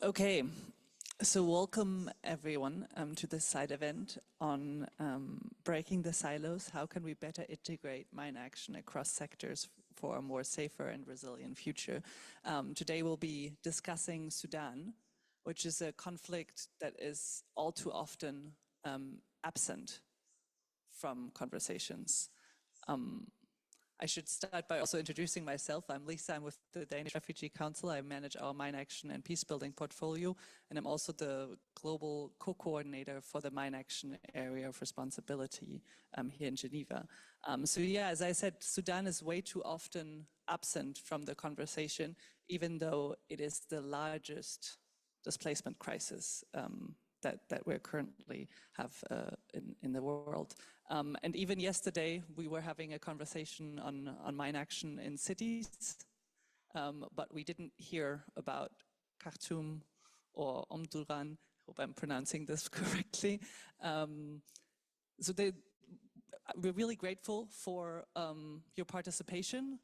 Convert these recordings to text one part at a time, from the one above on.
Okay, so welcome everyone to this side event on breaking the silos. How can we better integrate mine action across sectors for a more safer and resilient future? Today we'll be discussing Sudan, which is a conflict that is all too often absent from conversations. I should start by also introducing myself. I'm Lisa, I'm with the Danish Refugee Council. I manage our mine action and peacebuilding portfolio, and I'm also the global co-coordinator for the mine action area of responsibility here in Geneva. So yeah, as I said, Sudan is way too often absent from the conversation, even though it is the largest displacement crisis that we currently have in the world. And even yesterday, we were having a conversation on mine action in cities, but we didn't hear about Khartoum or Omdurman. I hope I'm pronouncing this correctly. So we're really grateful for your participation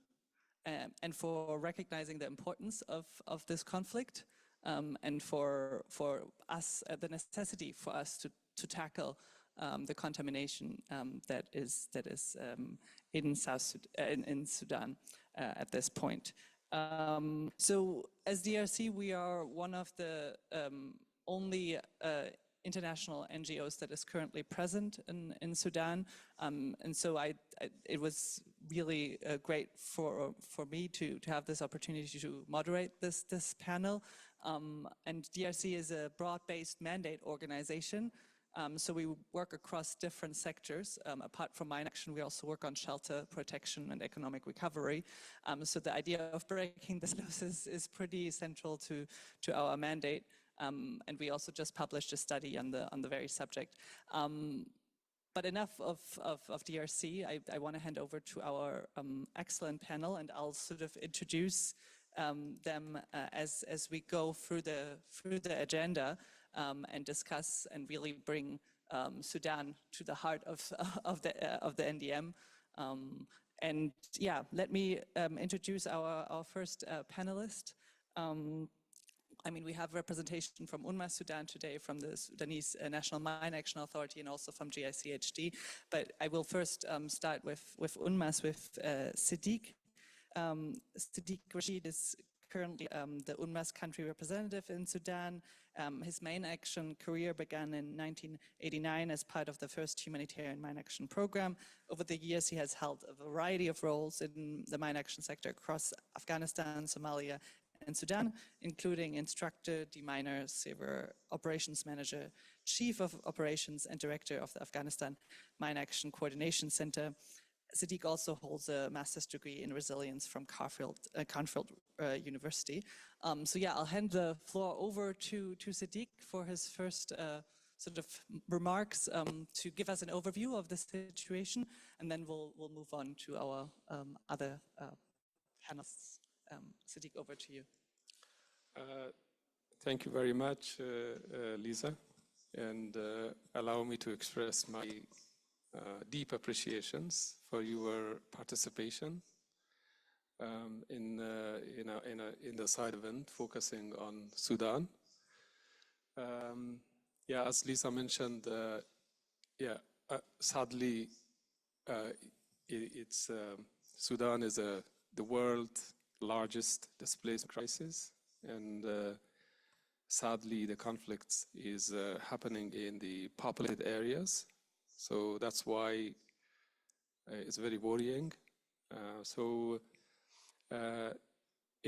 and for recognizing the importance of this conflict. And for us, the necessity for us to tackle the contamination that is in Sudan at this point. So as DRC, we are one of the only international NGOs that is currently present in Sudan, and so it was really great for me to have this opportunity to moderate this panel. And DRC is a broad-based mandate organization, so we work across different sectors. Apart from mine action, we also work on shelter, protection, and economic recovery. So the idea of breaking the silos is pretty central to our mandate. And we also just published a study on the very subject. But enough of DRC. I want to hand over to our excellent panel, and I'll sort of introduce them as we go through the agenda and discuss and really bring Sudan to the heart of the NDM. And yeah, let me introduce our first panelist. I mean, we have representation from UNMAS Sudan today, from the Sudanese National Mine Action Authority, and also from GICHD. But I will first start with UNMAS, with Siddiq. Siddiq Rashid is currently the UNMAS country representative in Sudan. His mine action career began in 1989 as part of the first humanitarian mine action program. Over the years, he has held a variety of roles in the mine action sector across Afghanistan, Somalia, and Sudan, including instructor, deminer, saver, operations manager, chief of operations, and director of the Afghanistan Mine Action Coordination Center. Siddiq also holds a master's degree in resilience from Carnfield University. So yeah, I'll hand the floor over to Siddiq for his first sort of remarks to give us an overview of the situation, and then we'll move on to our other panelists. Siddiq, over to you. Thank you very much, Lisa, and allow me to express my deep appreciations for your participation in the side event focusing on Sudan. Yeah, as Lisa mentioned, sadly, Sudan is the world's largest displacement crisis, and sadly the conflict is happening in the populated areas, so that's why it's very worrying.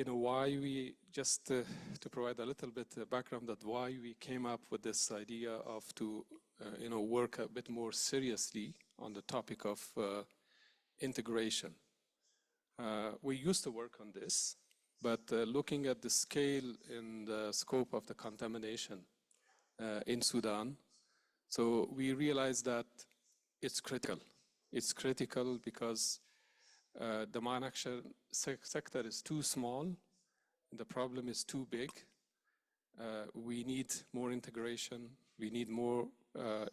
Why we just to provide a little bit of background that why we came up with this idea of to work a bit more seriously on the topic of integration. We used to work on this, but looking at the scale and the scope of the contamination in Sudan, so we realized that it's critical. It's critical because the mine action sector is too small, and the problem is too big. We need more integration. We need more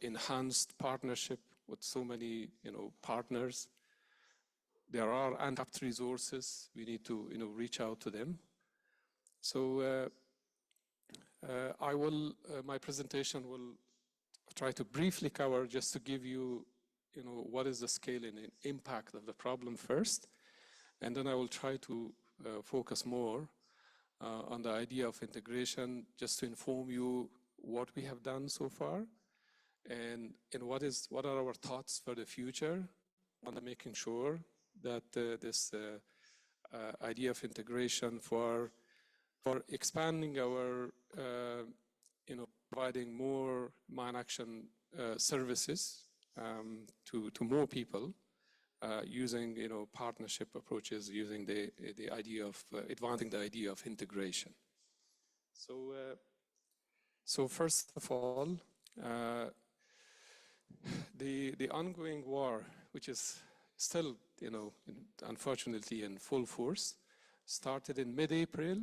enhanced partnership with so many partners. There are untapped resources. We need to reach out to them. So My presentation will try to briefly cover, just to give you, what is the scale and impact of the problem first. And then I will try to focus more on the idea of integration, just to inform you what we have done so far, and what are our thoughts for the future on making sure that this idea of integration for expanding our, providing more mine action services to more people, using partnership approaches, using the idea of advancing the idea of integration. So first of all, the ongoing war, which is still unfortunately in full force, started in mid-April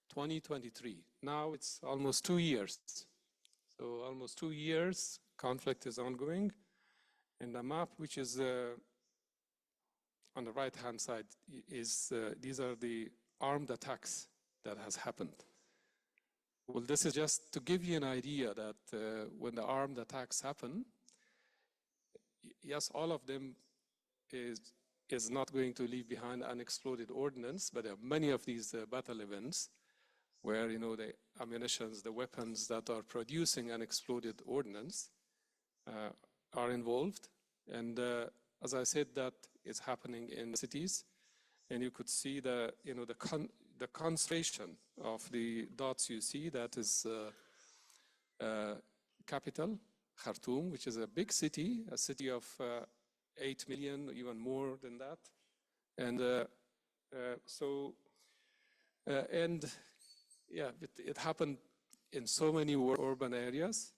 2023. Now it's almost 2 years. So almost 2 years conflict is ongoing, and the map, which is on the right-hand side, is these are the armed attacks that has happened. Well, this is just to give you an idea that when the armed attacks happen, yes, all of them is not going to leave behind unexploded ordnance, but there are many of these battle events where the ammunitions, the weapons that are producing unexploded ordnance are involved. And as I said, that is happening in cities, and you could see the concentration of the dots you see. That is capital, Khartoum, which is a big city, a city of 8 million, even more than that. And it happened in so many urban areas.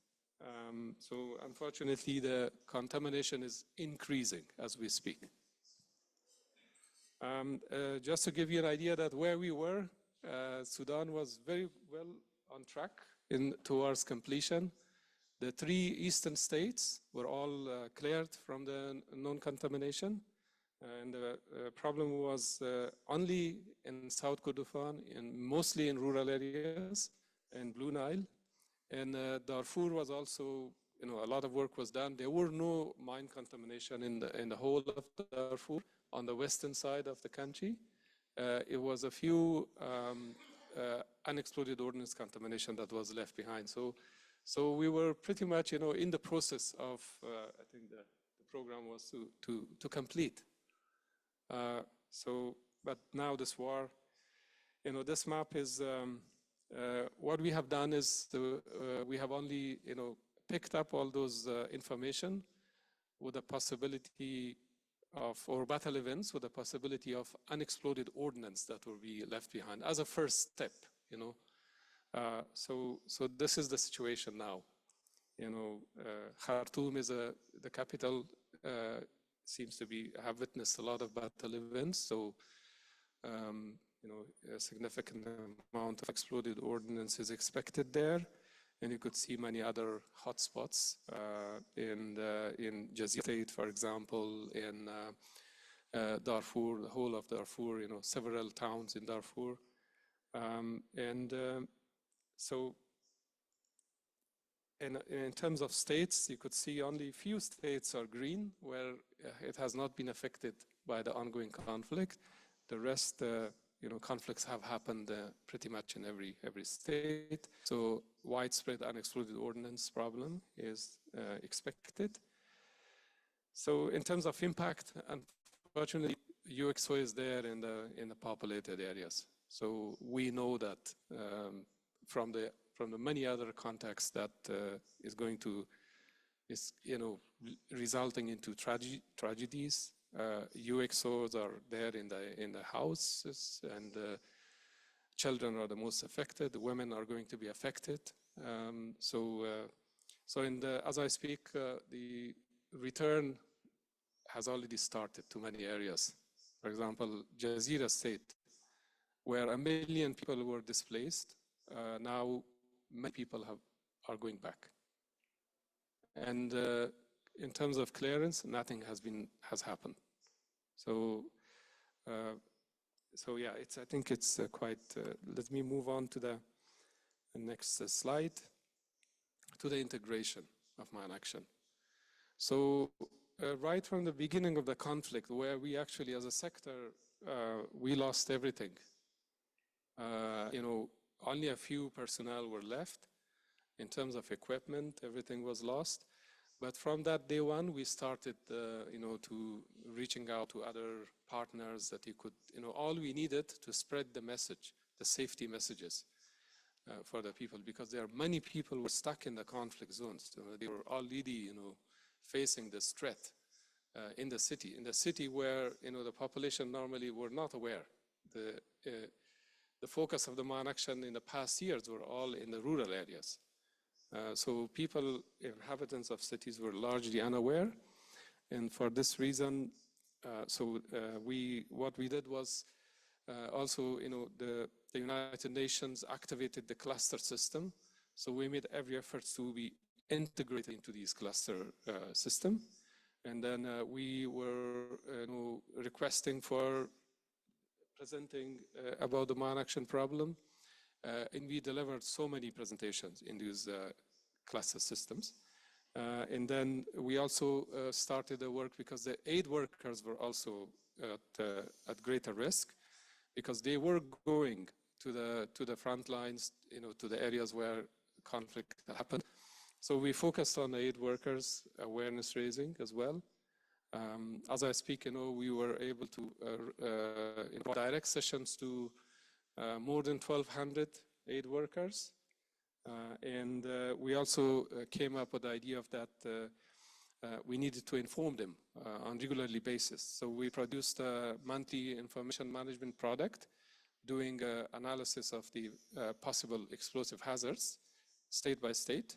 So unfortunately, the contamination is increasing as we speak. Just to give you an idea that where we were, Sudan was very well on track towards completion. The 3 eastern states were all cleared from the non-contamination. And the problem was only in South Kordofan, and mostly in rural areas, and Blue Nile. And Darfur was also, a lot of work was done. There were no mine contamination in the whole of Darfur on the western side of the country. It was a few unexploded ordnance contamination that was left behind. So we were pretty much, in the process of, I think the program was to complete. But now this war, this map is, what we have done is we have only, picked up all those information with the possibility of, or battle events with the possibility of unexploded ordnance that will be left behind as a first step, So this is the situation now. Khartoum is the capital, seems to have witnessed a lot of battle events. So, a significant amount of exploded ordnance is expected there. And you could see many other hotspots in GICHD State, for example, in Darfur, the whole of Darfur, several towns in Darfur. So in terms of states, you could see only few states are green, where it has not been affected by the ongoing conflict. The rest, conflicts have happened pretty much in every state. So widespread unexploded ordnance problem is expected. So in terms of impact, unfortunately, UXO is there in the populated areas. So we know that from the many other contexts that is resulting into tragedies. UXOs are there in the houses, and children are the most affected. The women are going to be affected. So as I speak, the return has already started to many areas. For example, Jazeera State, where 1 million people were displaced, now many people are going back. And in terms of clearance, nothing has happened. So yeah, I think it's quite. Let me move on to And next slide, to the integration of mine action. So right from the beginning of the conflict, where we actually, as a sector, we lost everything. Only a few personnel were left. In terms of equipment, everything was lost. But from that day one, we started, to reaching out to other partners that you could, all we needed to spread the message, the safety messages for the people, because there are many people who were stuck in the conflict zones. They were already, facing this threat in the city where, the population normally were not aware. The focus of the mine action in the past years were all in the rural areas. So people, inhabitants of cities were largely unaware. And for this reason, what we did was also, the United Nations activated the cluster system. So we made every effort to be integrated into these cluster system. And then we were requesting for presenting about the mine action problem. And we delivered so many presentations in these cluster systems. And then we also started the work because the aid workers were also at greater risk, because they were going to the front lines, to the areas where conflict happened. So we focused on aid workers, awareness raising as well. As I speak, we were able to direct sessions to more than 1,200 aid workers. And we also came up with the idea of that we needed to inform them on a regularly basis. So we produced a monthly information management product doing analysis of the possible explosive hazards state by state.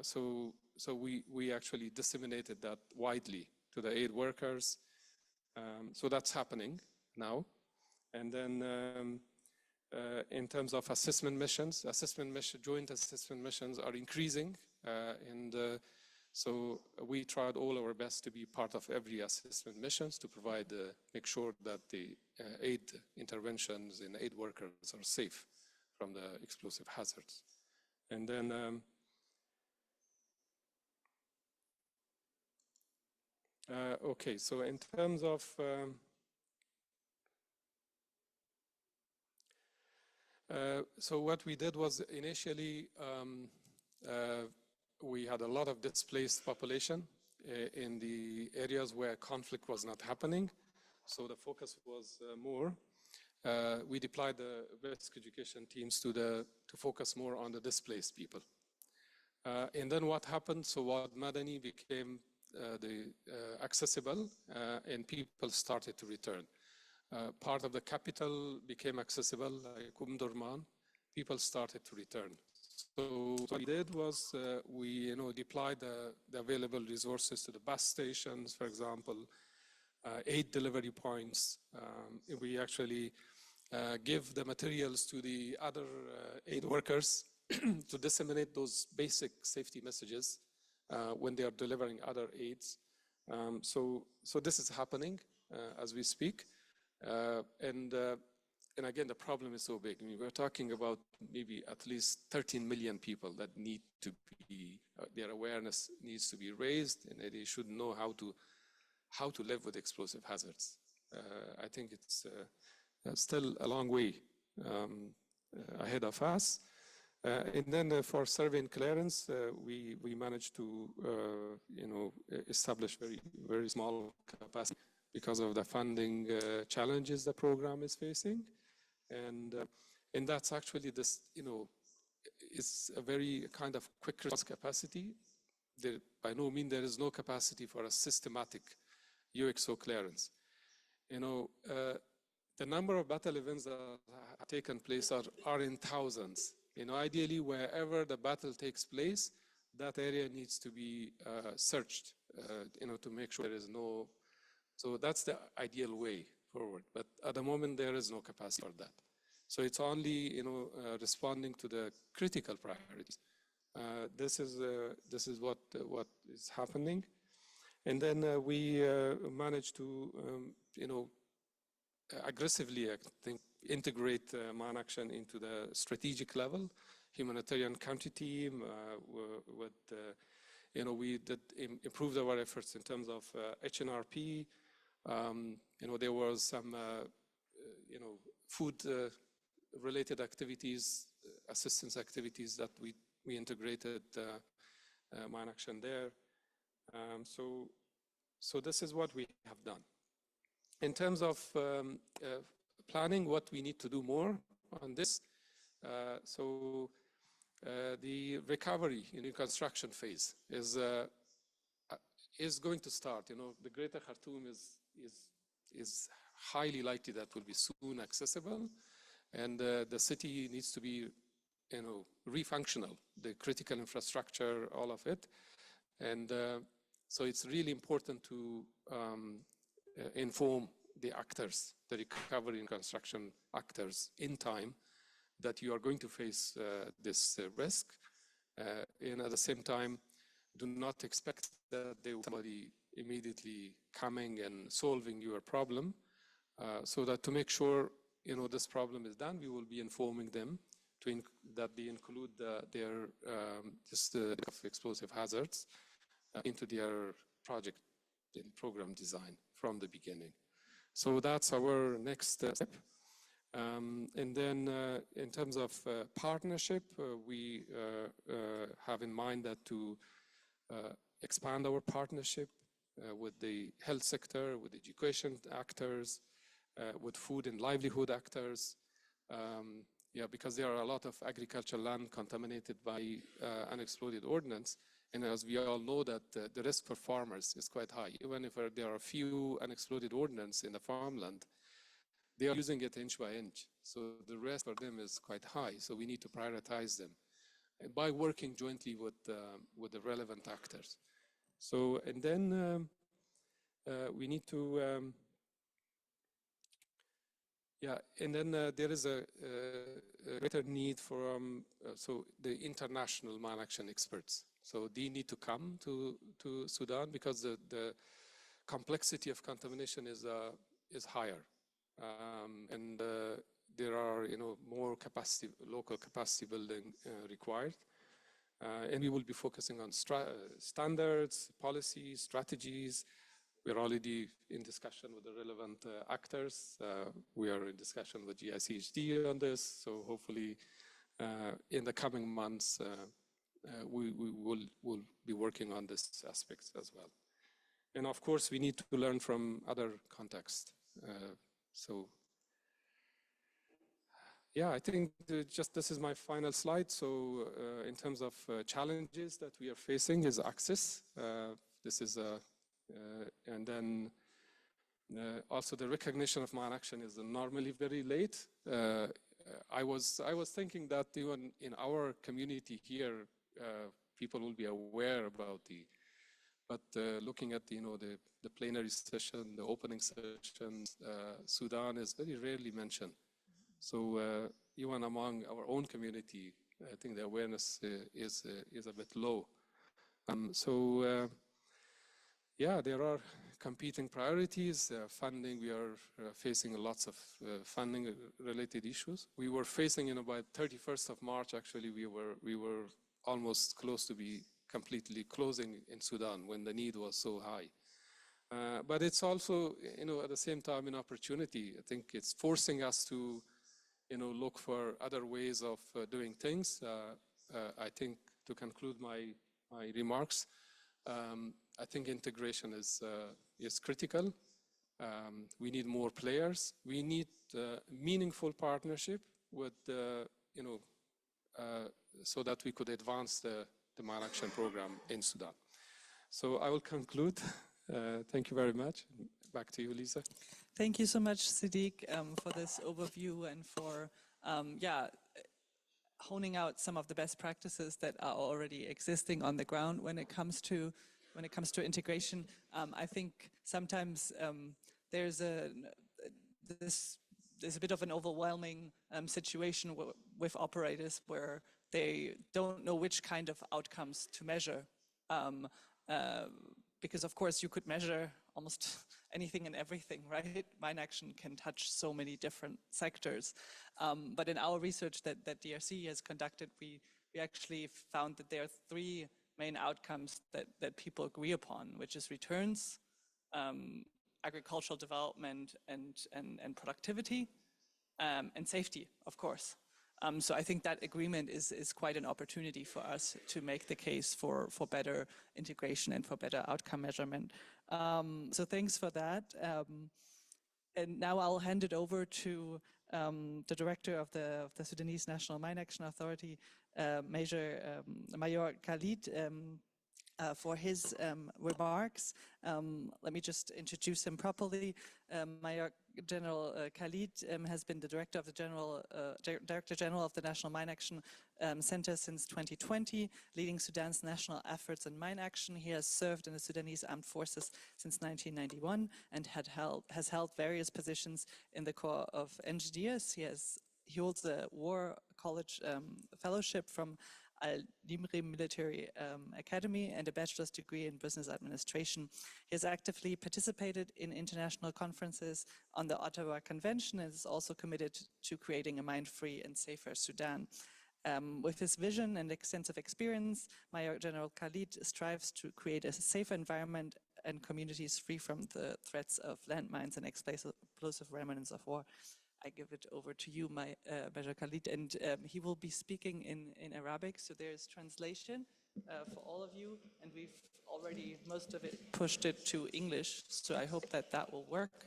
So we actually disseminated that widely to the aid workers. So that's happening now. And then in terms of assessment missions, joint assessment missions are increasing. So we tried all our best to be part of every assessment missions to provide, make sure that the aid interventions and aid workers are safe from the explosive hazards. And then okay, so in terms of so what we did was initially we had a lot of displaced population in the areas where conflict was not happening. So the focus was more. We deployed the risk education teams to focus more on the displaced people. And then what happened? So what Madani became accessible, and people started to return. Part of the capital became accessible, like Umdurman. People started to return. So what we did was we deployed the available resources to the bus stations, for example, aid delivery points. We actually give the materials to the other aid workers to disseminate those basic safety messages when they are delivering other aids. So this is happening as we speak. And again, the problem is so big. I mean, we're talking about maybe at least 13 million people that need to be, their awareness needs to be raised, and they should know how to live with explosive hazards. I think it's still a long way ahead of us. And then for survey and clearance, we managed to establish very small capacity because of the funding challenges the program is facing. And that's actually this, it's a very kind of quick response capacity. By no means there is no capacity for a systematic UXO clearance. The number of battle events that have taken place are in thousands. Ideally, wherever the battle takes place, that area needs to be searched, to make sure there is no. So that's the ideal way forward. But at the moment, there is no capacity for that. So it's only, responding to the critical priorities. This is what is happening, and then we managed to, aggressively, I think, integrate mine action into the strategic level. Humanitarian country team with we did improved our efforts in terms of HNRP. There was some food related activities, assistance activities that we integrated mine action there. So this is what we have done. In terms of planning, what we need to do more on this. The recovery in the construction phase is going to start. The Greater Khartoum is highly likely that will be soon accessible, and the city needs to be, refunctional, the critical infrastructure, all of it, and so it's really important to inform the actors, the recovery and construction actors, in time, that you are going to face this risk, and at the same time, do not expect that they will be somebody immediately coming and solving your problem. So that to make sure this problem is done, we will be informing them that they include their explosive hazards into their project and program design from the beginning. So that's our next step. And then in terms of partnership, we have in mind that to expand our partnership with the health sector, with education actors, with food and livelihood actors. Because there are a lot of agricultural land contaminated by unexploded ordnance. And as we all know that the risk for farmers is quite high. Even if there are a few unexploded ordnance in the farmland, they are using it inch by inch. So the risk for them is quite high. So we need to prioritize them by working jointly with the relevant actors. So, and then we need to, and then there is a greater need for so the international mine action experts. So they need to come to Sudan because the complexity of contamination is higher, and there are more capacity, local capacity building required, and we will be focusing on standards, policies, strategies. We're already in discussion with the relevant actors. We are in discussion with GICHD on this. So hopefully in the coming months, we will be working on this aspects as well. And of course, we need to learn from other contexts. I think just this is my final slide. So in terms of challenges that we are facing is access. This is and then also the recognition of mine action is normally very late. I was thinking that even in our community here, people will be aware about but looking at the plenary session, the opening sessions, Sudan is very rarely mentioned. So even among our own community, I think the awareness is a bit low. There are competing priorities. Funding, we are facing lots of funding related issues. We were facing, by 31st of March, actually, we were almost close to be completely closing in Sudan when the need was so high. But it's also, at the same time, an opportunity. I think it's forcing us to, look for other ways of doing things. I think to conclude my remarks, I think integration is critical. We need more players. We need meaningful partnership with, so that we could advance the mine action program in Sudan. So I will conclude. Thank you very much. Back to you, Lisa. Thank you so much, Siddiq, for this overview and for honing out some of the best practices that are already existing on the ground when it comes to integration. I think sometimes there's a bit of an overwhelming situation with operators where they don't know which kind of outcomes to measure. Because of course you could measure almost anything and everything, right? Mine action can touch so many different sectors. But in our research that DRC has conducted, we actually found that there are three main outcomes that people agree upon, which is returns, agricultural development, and productivity, and safety, of course. So I think that agreement is quite an opportunity for us to make the case for better integration and for better outcome measurement. So thanks for that. And now I'll hand it over to the director of the Sudanese National Mine Action Authority, Mayor Khalid, for his remarks. Let me just introduce him properly. Mayor General Khalid has been the Director General of the National Mine Action Center since 2020, leading Sudan's national efforts in mine action. He has served in the Sudanese Armed Forces since 1991 and has held various positions in the Corps of Engineers. He holds a War College Fellowship from Al-Nimri Military Academy and a bachelor's degree in business administration. He has actively participated in international conferences on the Ottawa Convention and is also committed to creating a mine-free and safer Sudan. With his vision and extensive experience, Mayor General Khalid strives to create a safer environment and communities free from the threats of landmines and explosive remnants of war. I give it over to you, Major Khalid, and he will be speaking in Arabic, so there's translation for all of you, and we've already, most of it, pushed it to English, so I hope that will work.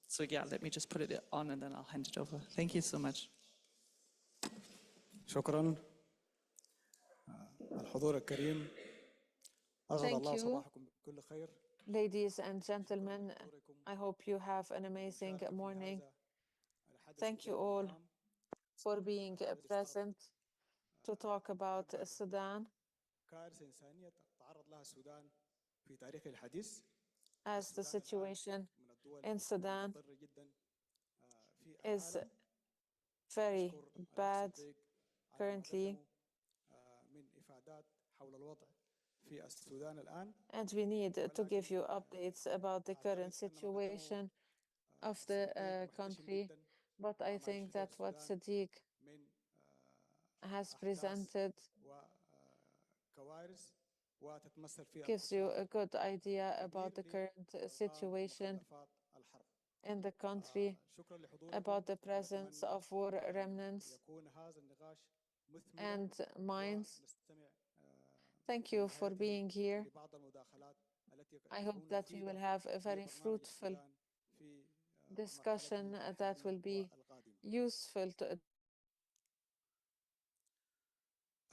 So yeah, let me just put it on and then I'll hand it over. Thank you so much. شكرا الحضور الكريم أسعد الله صباحكم بكل خير. Ladies and gentlemen, I hope you have an amazing morning. Thank you all for being present to talk about Sudan. As the situation in Sudan is very bad currently, and we need to give you updates about the current situation of the country. But I think that what Sadiq has presented gives you a good idea about the current situation in the country, about the presence of war remnants and mines. Thank you for being here. I hope that we will have a very fruitful discussion that will be useful to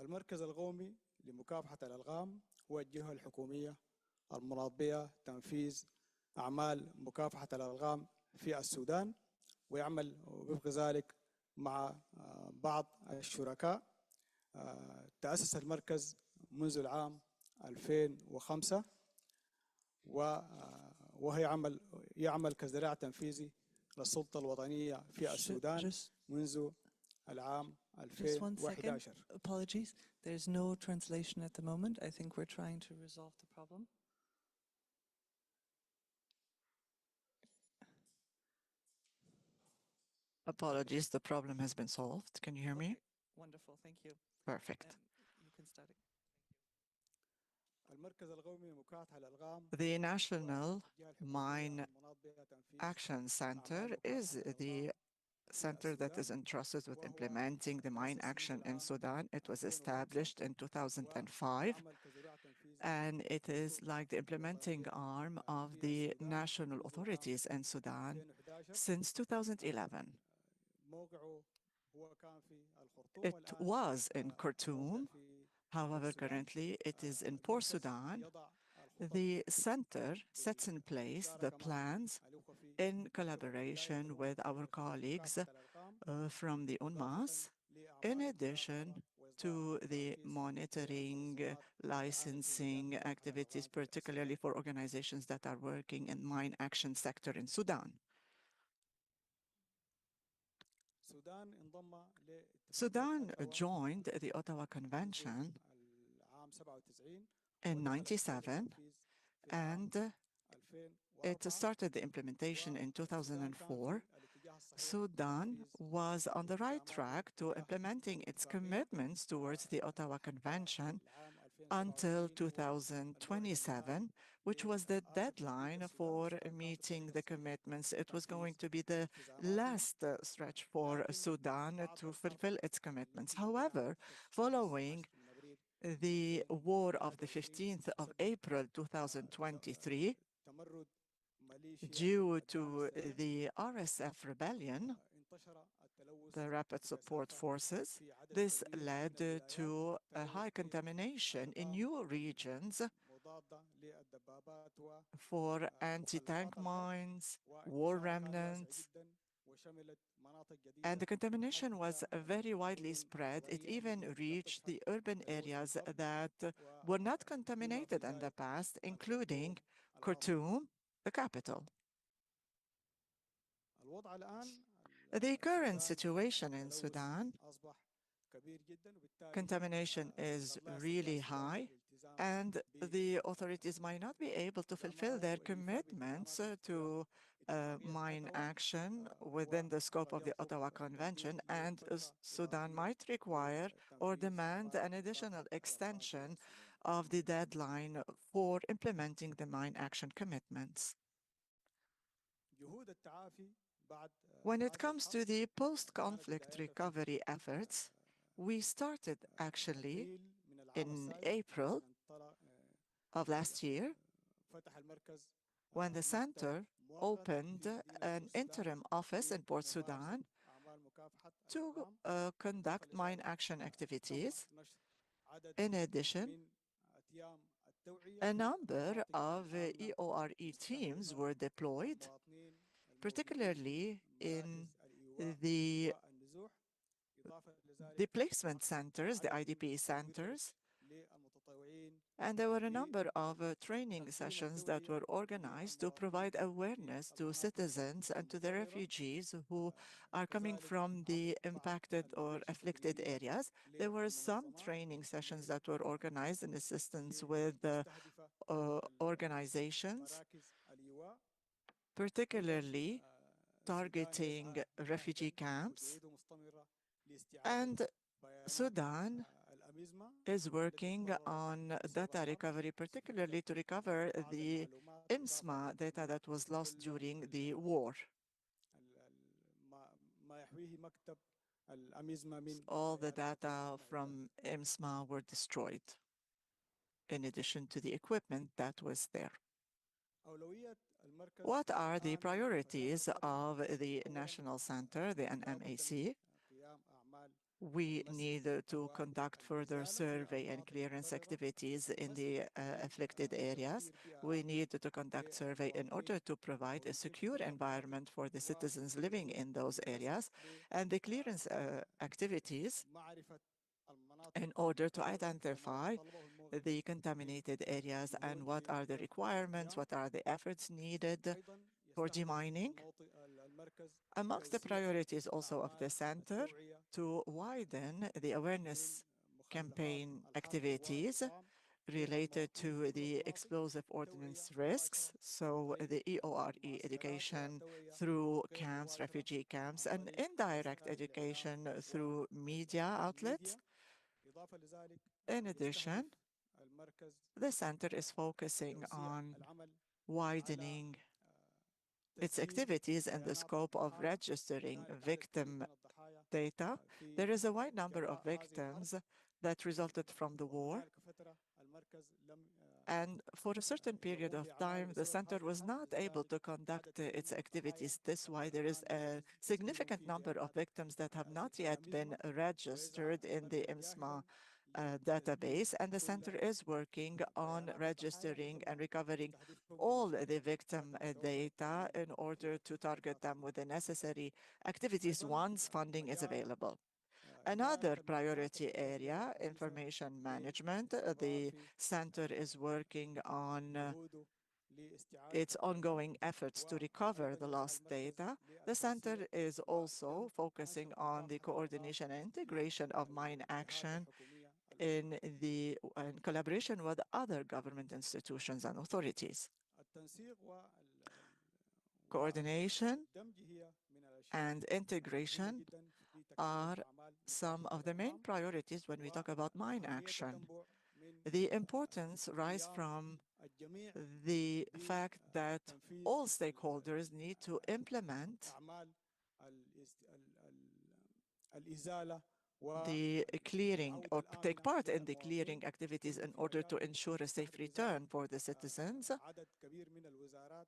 المركز القومي لمكافحة الألغام هو الجهة الحكومية المناط بها تنفيذ أعمال مكافحة الألغام في السودان، ويعمل وفق ذلك مع بعض الشركاء. تأسس المركز منذ العام 2005 وهو يعمل كذراع تنفيذي للسلطة الوطنية في السودان منذ العام 2011. Apologies, there's no translation at the moment. I think we're trying to resolve the problem. Apologies, the problem has been solved. Can you hear me? Wonderful, thank you. Perfect. You can start it. The National Mine Action Center is the center that is entrusted with implementing the mine action in Sudan. It was established in 2005, and it is like the implementing arm of the national authorities in Sudan since 2011. It was in Khartoum. However, currently it is in Port Sudan. The center sets in place the plans in collaboration with our colleagues from the UNMAS, in addition to the monitoring, licensing activities, particularly for organizations that are working in mine action sector in Sudan. Sudan joined the Ottawa Convention in 1997, and it started the implementation in 2004. Sudan was on the right track to implementing its commitments towards the Ottawa Convention until 2027, which was the deadline for meeting the commitments. It was going to be the last stretch for Sudan to fulfill its commitments. However, following the war of the 15th of April 2023, due to the RSF rebellion, the Rapid Support Forces, this led to a high contamination in new regions for anti-tank mines, war remnants, and the contamination was very widely spread. It even reached the urban areas that were not contaminated in the past, including Khartoum, the capital. The current situation in Sudan, contamination is really high, and the authorities might not be able to fulfill their commitments to mine action within the scope of the Ottawa Convention, and Sudan might require or demand an additional extension of the deadline for implementing the mine action commitments. When it comes to the post-conflict recovery efforts, we started actually in April of last year when the center opened an interim office in Port Sudan to conduct mine action activities. In addition, a number of EORE teams were deployed, particularly in the displacement centers, the IDP centers, and there were a number of training sessions that were organized to provide awareness to citizens and to the refugees who are coming from the impacted or afflicted areas. There were some training sessions that were organized in assistance with organizations, particularly targeting refugee camps, and Sudan is working on data recovery, particularly to recover the IMSMA data that was lost during the war. All the data from IMSMA were destroyed, in addition to the equipment that was there. What are the priorities of the National Center, the NMAC? We need to conduct further survey and clearance activities in the afflicted areas. We need to conduct survey in order to provide a secure environment for the citizens living in those areas, and the clearance activities in order to identify the contaminated areas and what are the requirements, what are the efforts needed for demining. Amongst the priorities also of the center, to widen the awareness campaign activities related to the explosive ordnance risks, so the EORE education through camps, refugee camps, and indirect education through media outlets. In addition, the center is focusing on widening its activities and the scope of registering victim data. There is a wide number of victims that resulted from the war, and for a certain period of time, the center was not able to conduct its activities. This is why there is a significant number of victims that have not yet been registered in the IMSMA database, and the center is working on registering and recovering all the victim data in order to target them with the necessary activities once funding is available. Another priority area, information management. The center is working on its ongoing efforts to recover the lost data. The center is also focusing on the coordination and integration of mine action in collaboration with other government institutions and authorities. Coordination and integration are some of the main priorities when we talk about mine action. The importance rise from the fact that all stakeholders need to implement the clearing or take part in the clearing activities in order to ensure a safe return for the citizens.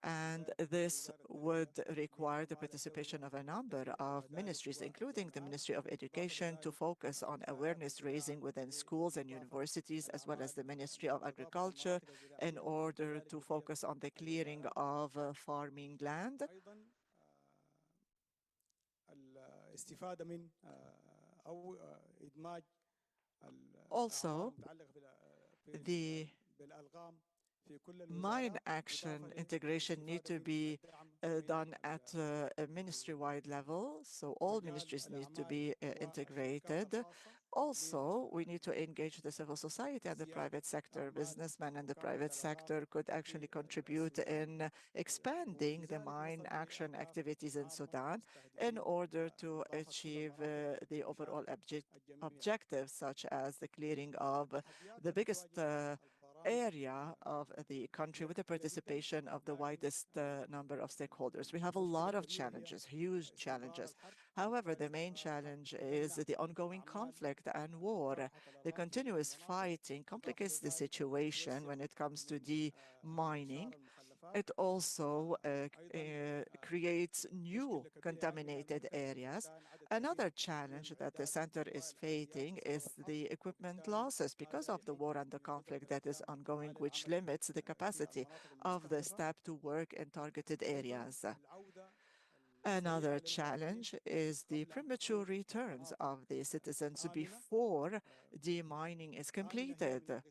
And this would require the participation of a number of ministries, including the Ministry of Education, to focus on awareness raising within schools and universities, as well as the Ministry of Agriculture, in order to focus on the clearing of farming land. Also, the mine action integration need to be done at a ministry-wide level, so all ministries need to be integrated. Also, we need to engage the civil society and the private sector. Businessmen and the private sector could actually contribute in expanding the mine action activities in Sudan in order to achieve the overall objectives, such as the clearing of the biggest area of the country with the participation of the widest number of stakeholders. We have a lot of challenges, huge challenges. However, the main challenge is the ongoing conflict and war. The continuous fighting complicates the situation when it comes to demining. It also creates new contaminated areas. Another challenge that the center is facing is the equipment losses because of the war and the conflict that is ongoing, which limits the capacity of the staff to work in targeted areas. Another challenge is the premature returns of the citizens before demining is completed.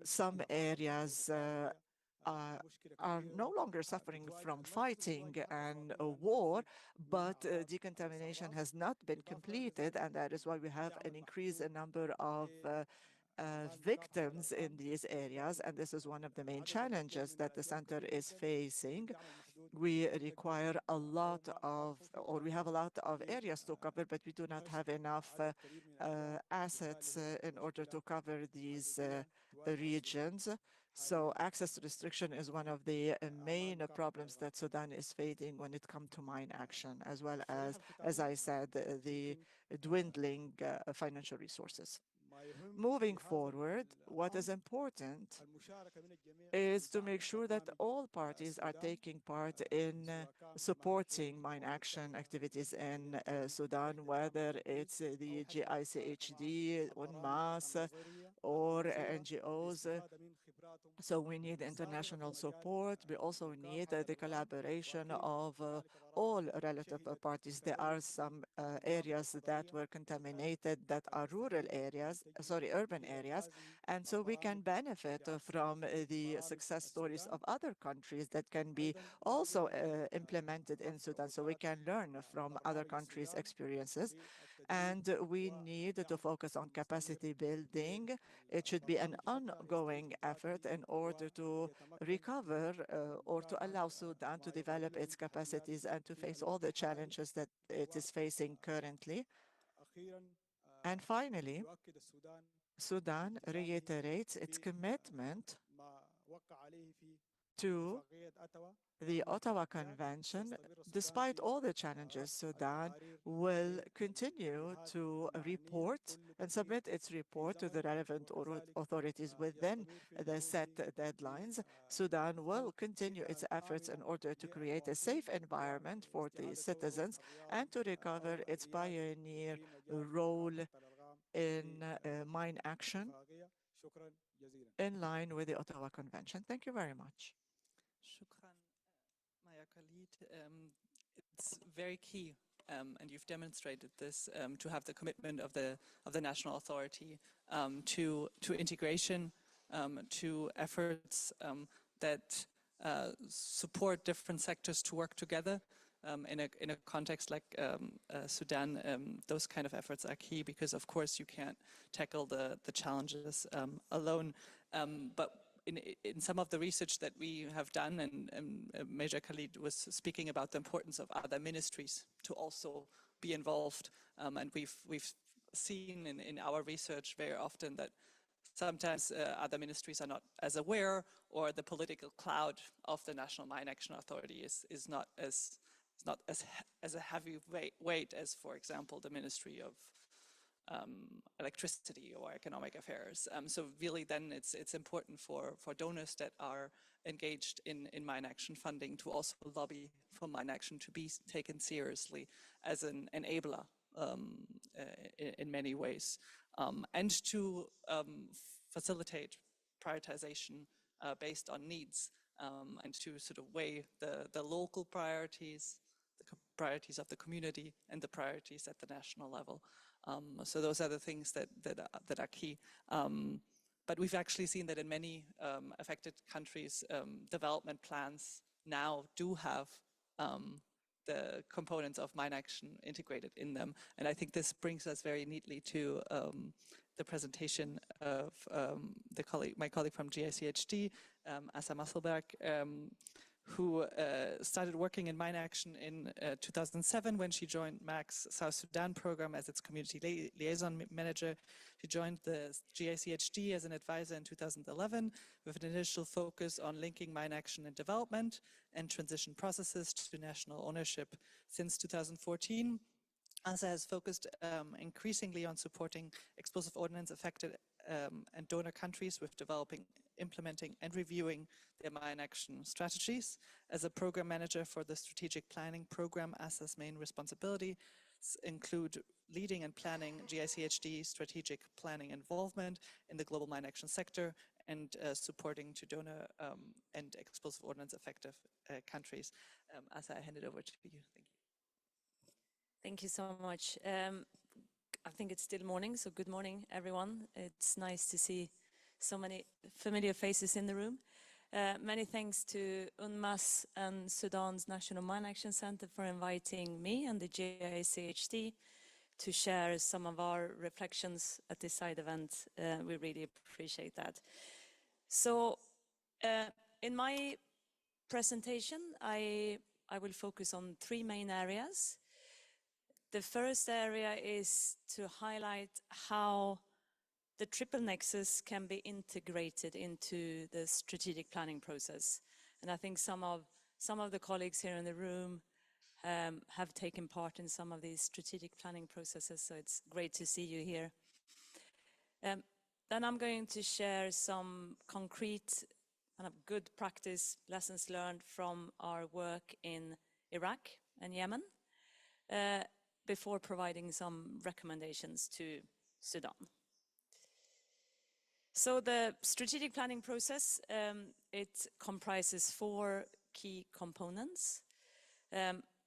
Some areas are no longer suffering from fighting and a war, but decontamination has not been completed, and that is why we have an increased number of victims in these areas, and this is one of the main challenges that the center is facing. We require a lot of, or we have a lot of areas to cover, but we do not have enough assets in order to cover these regions. So access restriction is one of the main problems that Sudan is facing when it comes to mine action, as well as I said, the dwindling financial resources. Moving forward, what is important is to make sure that all parties are taking part in supporting mine action activities in Sudan, whether it's the GICHD, UNMAS, or NGOs. So we need international support. We also need the collaboration of all relative parties. There are some areas that were contaminated that are rural areas, urban areas, and so we can benefit from the success stories of other countries that can be also implemented in Sudan. So we can learn from other countries' experiences, and we need to focus on capacity building. It should be an ongoing effort in order to recover or to allow Sudan to develop its capacities and to face all the challenges that it is facing currently. And finally, Sudan reiterates its commitment to the Ottawa Convention. Despite all the challenges, Sudan will continue to report and submit its report to the relevant authorities within the set deadlines. Sudan will continue its efforts in order to create a safe environment for the citizens and to recover its pioneer role in mine action in line with the Ottawa Convention. Thank you very much. Shukran, Maya Khalid. It's very key, and you've demonstrated this, to have the commitment of the national authority to integration, to efforts that support different sectors to work together. In a context like Sudan, those kind of efforts are key because, of course, you can't tackle the challenges alone. But in some of the research that we have done, and Major Khalid was speaking about the importance of other ministries to also be involved, and we've seen in our research very often that sometimes other ministries are not as aware, or the political cloud of the National Mine Action Authority is not as a heavy weight as, for example, the Ministry of electricity or economic affairs. So really then it's important for donors that are engaged in mine action funding to also lobby for mine action to be taken seriously as an enabler in many ways, and to facilitate prioritization based on needs, and to sort of weigh the local priorities, the priorities of the community, and the priorities at the national level. So those are the things that are key. But we've actually seen that in many affected countries, development plans now do have the components of mine action integrated in them. And I think this brings us very neatly to the presentation of my colleague from GICHD, Asa Musselberg, who started working in mine action in 2007 when she joined MAC's South Sudan program as its community liaison manager. She joined the GICHD as an advisor in 2011 with an initial focus on linking mine action and development and transition processes to national ownership. Since 2014, ASA has focused increasingly on supporting explosive ordnance affected and donor countries with developing, implementing, and reviewing their mine action strategies. As a program manager for the strategic planning program, ASA's main responsibilities include leading and planning GICHD strategic planning involvement in the global mine action sector, and supporting to donor and explosive ordnance affected countries. Asa, I hand it over to you. Thank you. Thank you so much. I think it's still morning, so good morning, everyone. It's nice to see so many familiar faces in the room. Many thanks to UNMAS and Sudan's National Mine Action Center for inviting me and the GICHD to share some of our reflections at this side event. We really appreciate that. So in my presentation, I will focus on three main areas. The first area is to highlight how the triple nexus can be integrated into the strategic planning process. And I think some of the colleagues here in the room have taken part in some of these strategic planning processes, so it's great to see you here. Then I'm going to share some concrete kind of good practice lessons learned from our work in Iraq and Yemen, before providing some recommendations to Sudan. So the strategic planning process, it comprises four key components.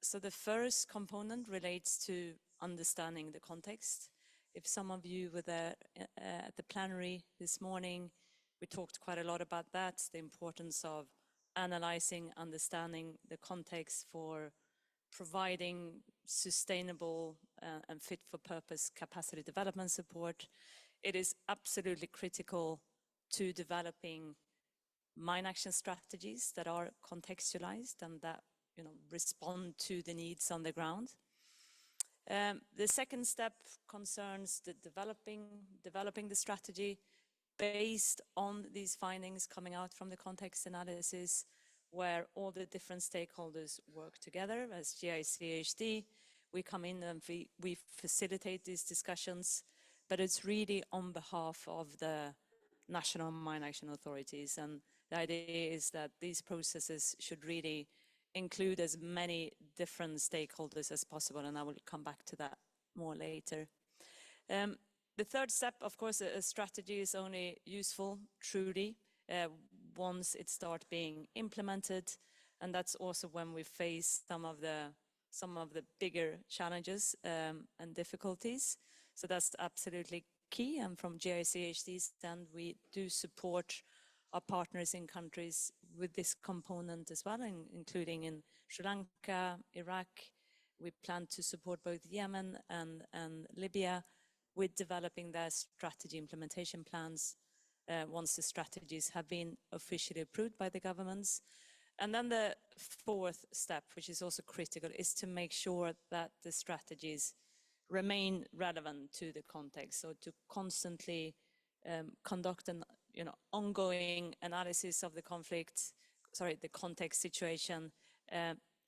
So the first component relates to understanding the context. If some of you were there at the plenary this morning, we talked quite a lot about that, the importance of analyzing, understanding the context for providing sustainable and fit for purpose capacity development support. It is absolutely critical to developing mine action strategies that are contextualized and that respond to the needs on the ground. The second step concerns the developing the strategy based on these findings coming out from the context analysis, where all the different stakeholders work together. As GICHD, we come in and we facilitate these discussions, but it's really on behalf of the national mine action authorities. And the idea is that these processes should really include as many different stakeholders as possible, and I will come back to that more later. The third step, of course, a strategy is only useful, truly, once it starts being implemented, and that's also when we face some of the bigger challenges and difficulties. So that's absolutely key, and from GICHD's stand, we do support our partners in countries with this component as well, including in Sri Lanka, Iraq. We plan to support both Yemen and Libya with developing their strategy implementation plans. once the strategies have been officially approved by the governments. And then the fourth step, which is also critical, is to make sure that the strategies remain relevant to the context. So to constantly conduct an ongoing analysis of the the context situation,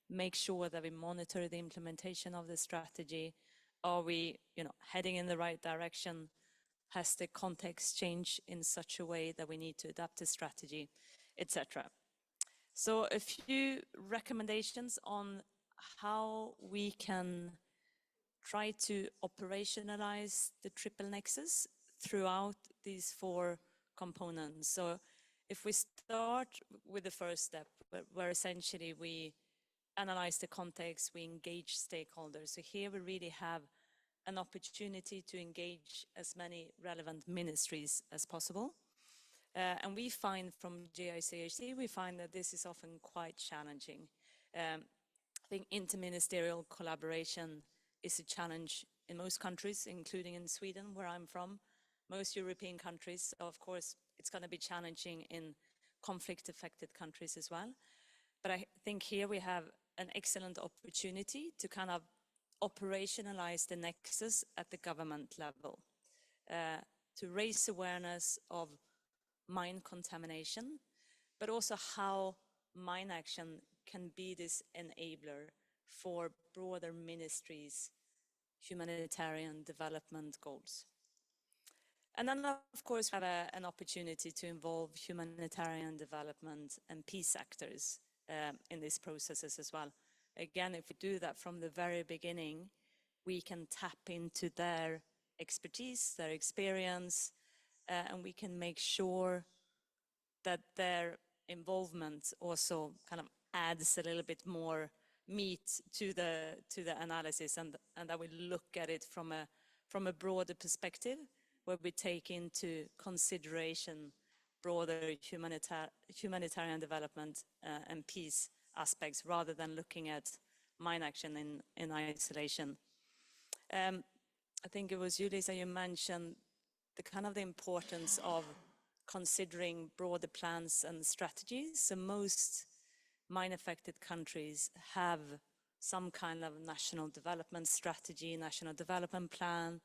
make sure that we monitor the implementation of the strategy. Are we heading in the right direction? Has the context changed in such a way that we need to adapt the strategy, etc.? So a few recommendations on how we can try to operationalize the triple nexus throughout these four components. So if we start with the first step, where essentially we analyze the context, we engage stakeholders. So here we really have an opportunity to engage as many relevant ministries as possible. And we find from GICHD, we find that this is often quite challenging. I think interministerial collaboration is a challenge in most countries, including in Sweden, where I'm from, most European countries. Of course, it's going to be challenging in conflict-affected countries as well. But I think here we have an excellent opportunity to kind of operationalize the nexus at the government level, to raise awareness of mine contamination, but also how mine action can be this enabler for broader ministries' humanitarian development goals. And then, of course, we have an opportunity to involve humanitarian development and peace actors in these processes as well. Again, if we do that from the very beginning, we can tap into their expertise, their experience, and we can make sure that their involvement also kind of adds a little bit more meat to the analysis, and that we look at it from a broader perspective, where we take into consideration broader humanitarian development and peace aspects, rather than looking at mine action in isolation. I think it was you, Lisa, you mentioned the importance of considering broader plans and strategies. So most mine-affected countries have some kind of national development strategy, national development plan,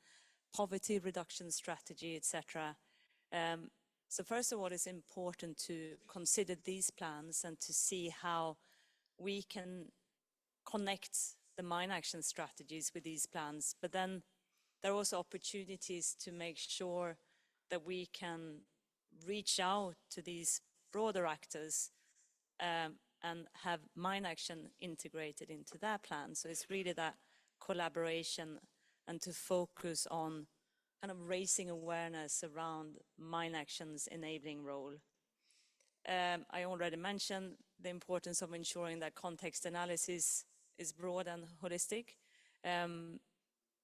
poverty reduction strategy, etc. So first of all, it's important to consider these plans and to see how we can connect the mine action strategies with these plans. But then there are also opportunities to make sure that we can reach out to these broader actors and have mine action integrated into their plan. So it's really that collaboration and to focus on kind of raising awareness around mine action's enabling role. I already mentioned the importance of ensuring that context analysis is broad and holistic.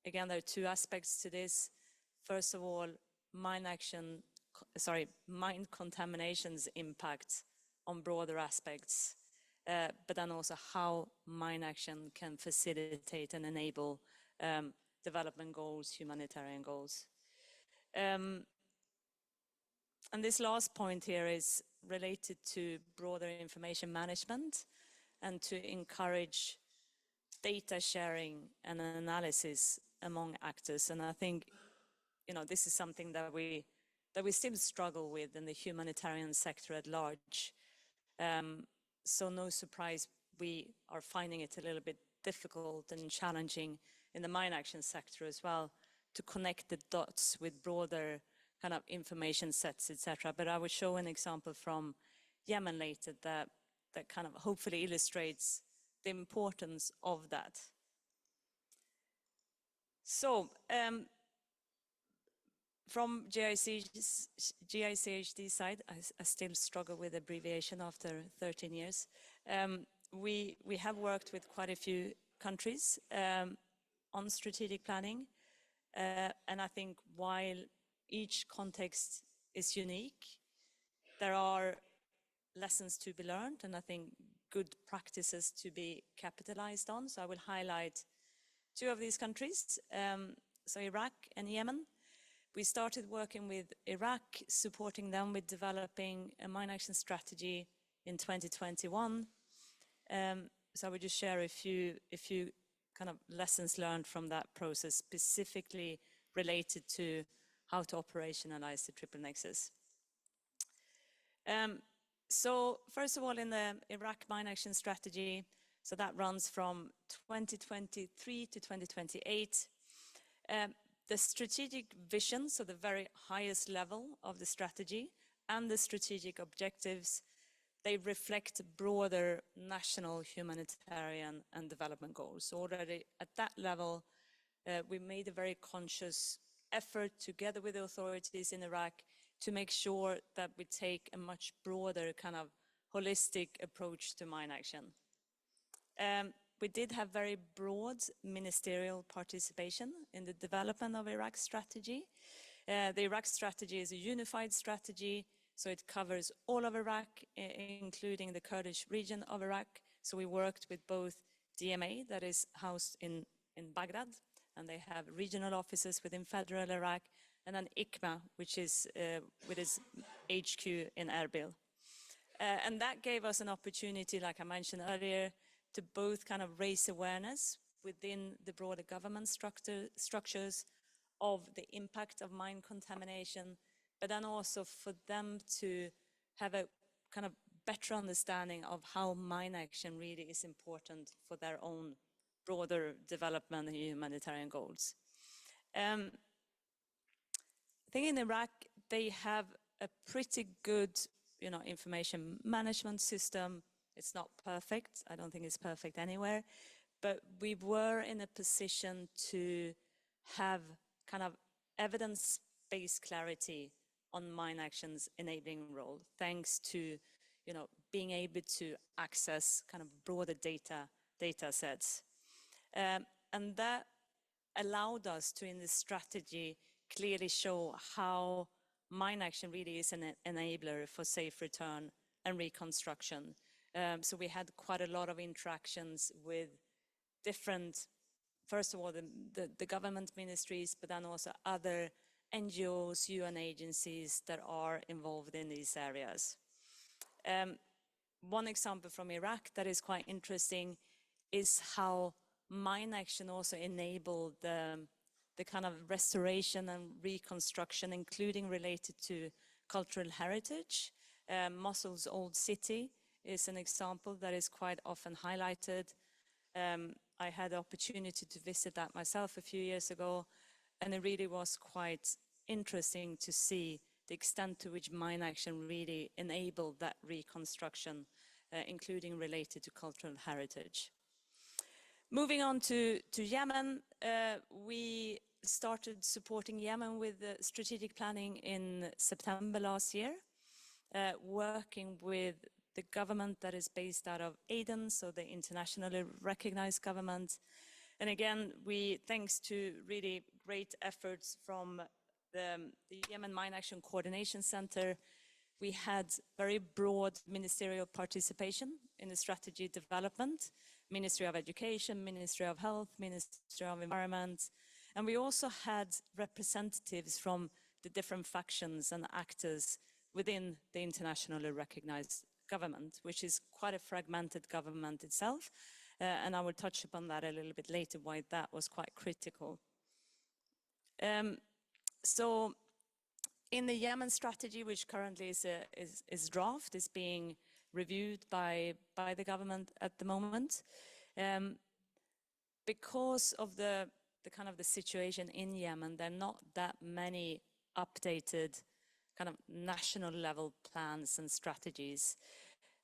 Again, there are two aspects to this. First of all, mine contamination's impact on broader aspects, but then also how mine action can facilitate and enable development goals, humanitarian goals. And this last point here is related to broader information management and to encourage data sharing and analysis among actors. And I think, this is something that we still struggle with in the humanitarian sector at large. So no surprise, we are finding it a little bit difficult and challenging in the mine action sector as well to connect the dots with broader kind of information sets, etc. But I will show an example from Yemen later that kind of hopefully illustrates the importance of that. So from GICHD side, I still struggle with abbreviation after 13 years. We have worked with quite a few countries on strategic planning. And I think while each context is unique, there are lessons to be learned, and I think good practices to be capitalized on. So I will highlight two of these countries, so Iraq and Yemen. We started working with Iraq, supporting them with developing a mine action strategy in 2021. So I would just share a few kind of lessons learned from that process, specifically related to how to operationalize the triple nexus. So first of all, in the Iraq mine action strategy, so that runs from 2023 to 2028. The strategic vision, so the very highest level of the strategy, and the strategic objectives, they reflect broader national humanitarian and development goals. So already at that level, we made a very conscious effort together with the authorities in Iraq to make sure that we take a much broader kind of holistic approach to mine action. We did have very broad ministerial participation in the development of Iraq strategy. The Iraq strategy is a unified strategy, so it covers all of Iraq, including the Kurdish region of Iraq. So we worked with both DMA, that is housed in Baghdad, and they have regional offices within federal Iraq, and then ICMA, which is with its HQ in Erbil. And that gave us an opportunity, like I mentioned earlier, to both kind of raise awareness within the broader government structures of the impact of mine contamination, but then also for them to have a kind of better understanding of how mine action really is important for their own broader development and humanitarian goals. I think in Iraq, they have a pretty good, information management system. It's not perfect. I don't think it's perfect anywhere, but we were in a position to have kind of evidence-based clarity on mine action's enabling role, thanks to, being able to access kind of broader data sets. And that allowed us to, in the strategy, clearly show how mine action really is an enabler for safe return and reconstruction. So we had quite a lot of interactions with different, first of all, the government ministries, but then also other NGOs, UN agencies that are involved in these areas. One example from Iraq that is quite interesting is how mine action also enabled the kind of restoration and reconstruction, including related to cultural heritage. Mosul's old city is an example that is quite often highlighted. I had the opportunity to visit that myself a few years ago, and it really was quite interesting to see the extent to which mine action really enabled that reconstruction, including related to cultural heritage. Moving on to Yemen, we started supporting Yemen with strategic planning in September last year, working with the government that is based out of Aden, so the internationally recognized government. And again, thanks to really great efforts from the Yemen Mine Action Coordination Center, we had very broad ministerial participation in the strategy development, Ministry of Education, Ministry of Health, Ministry of Environment. And we also had representatives from the different factions and actors within the internationally recognized government, which is quite a fragmented government itself. And I will touch upon that a little bit later, why that was quite critical. So in the Yemen strategy, which currently is draft, is being reviewed by the government at the moment, because of the kind of the situation in Yemen, there are not that many updated kind of national level plans and strategies.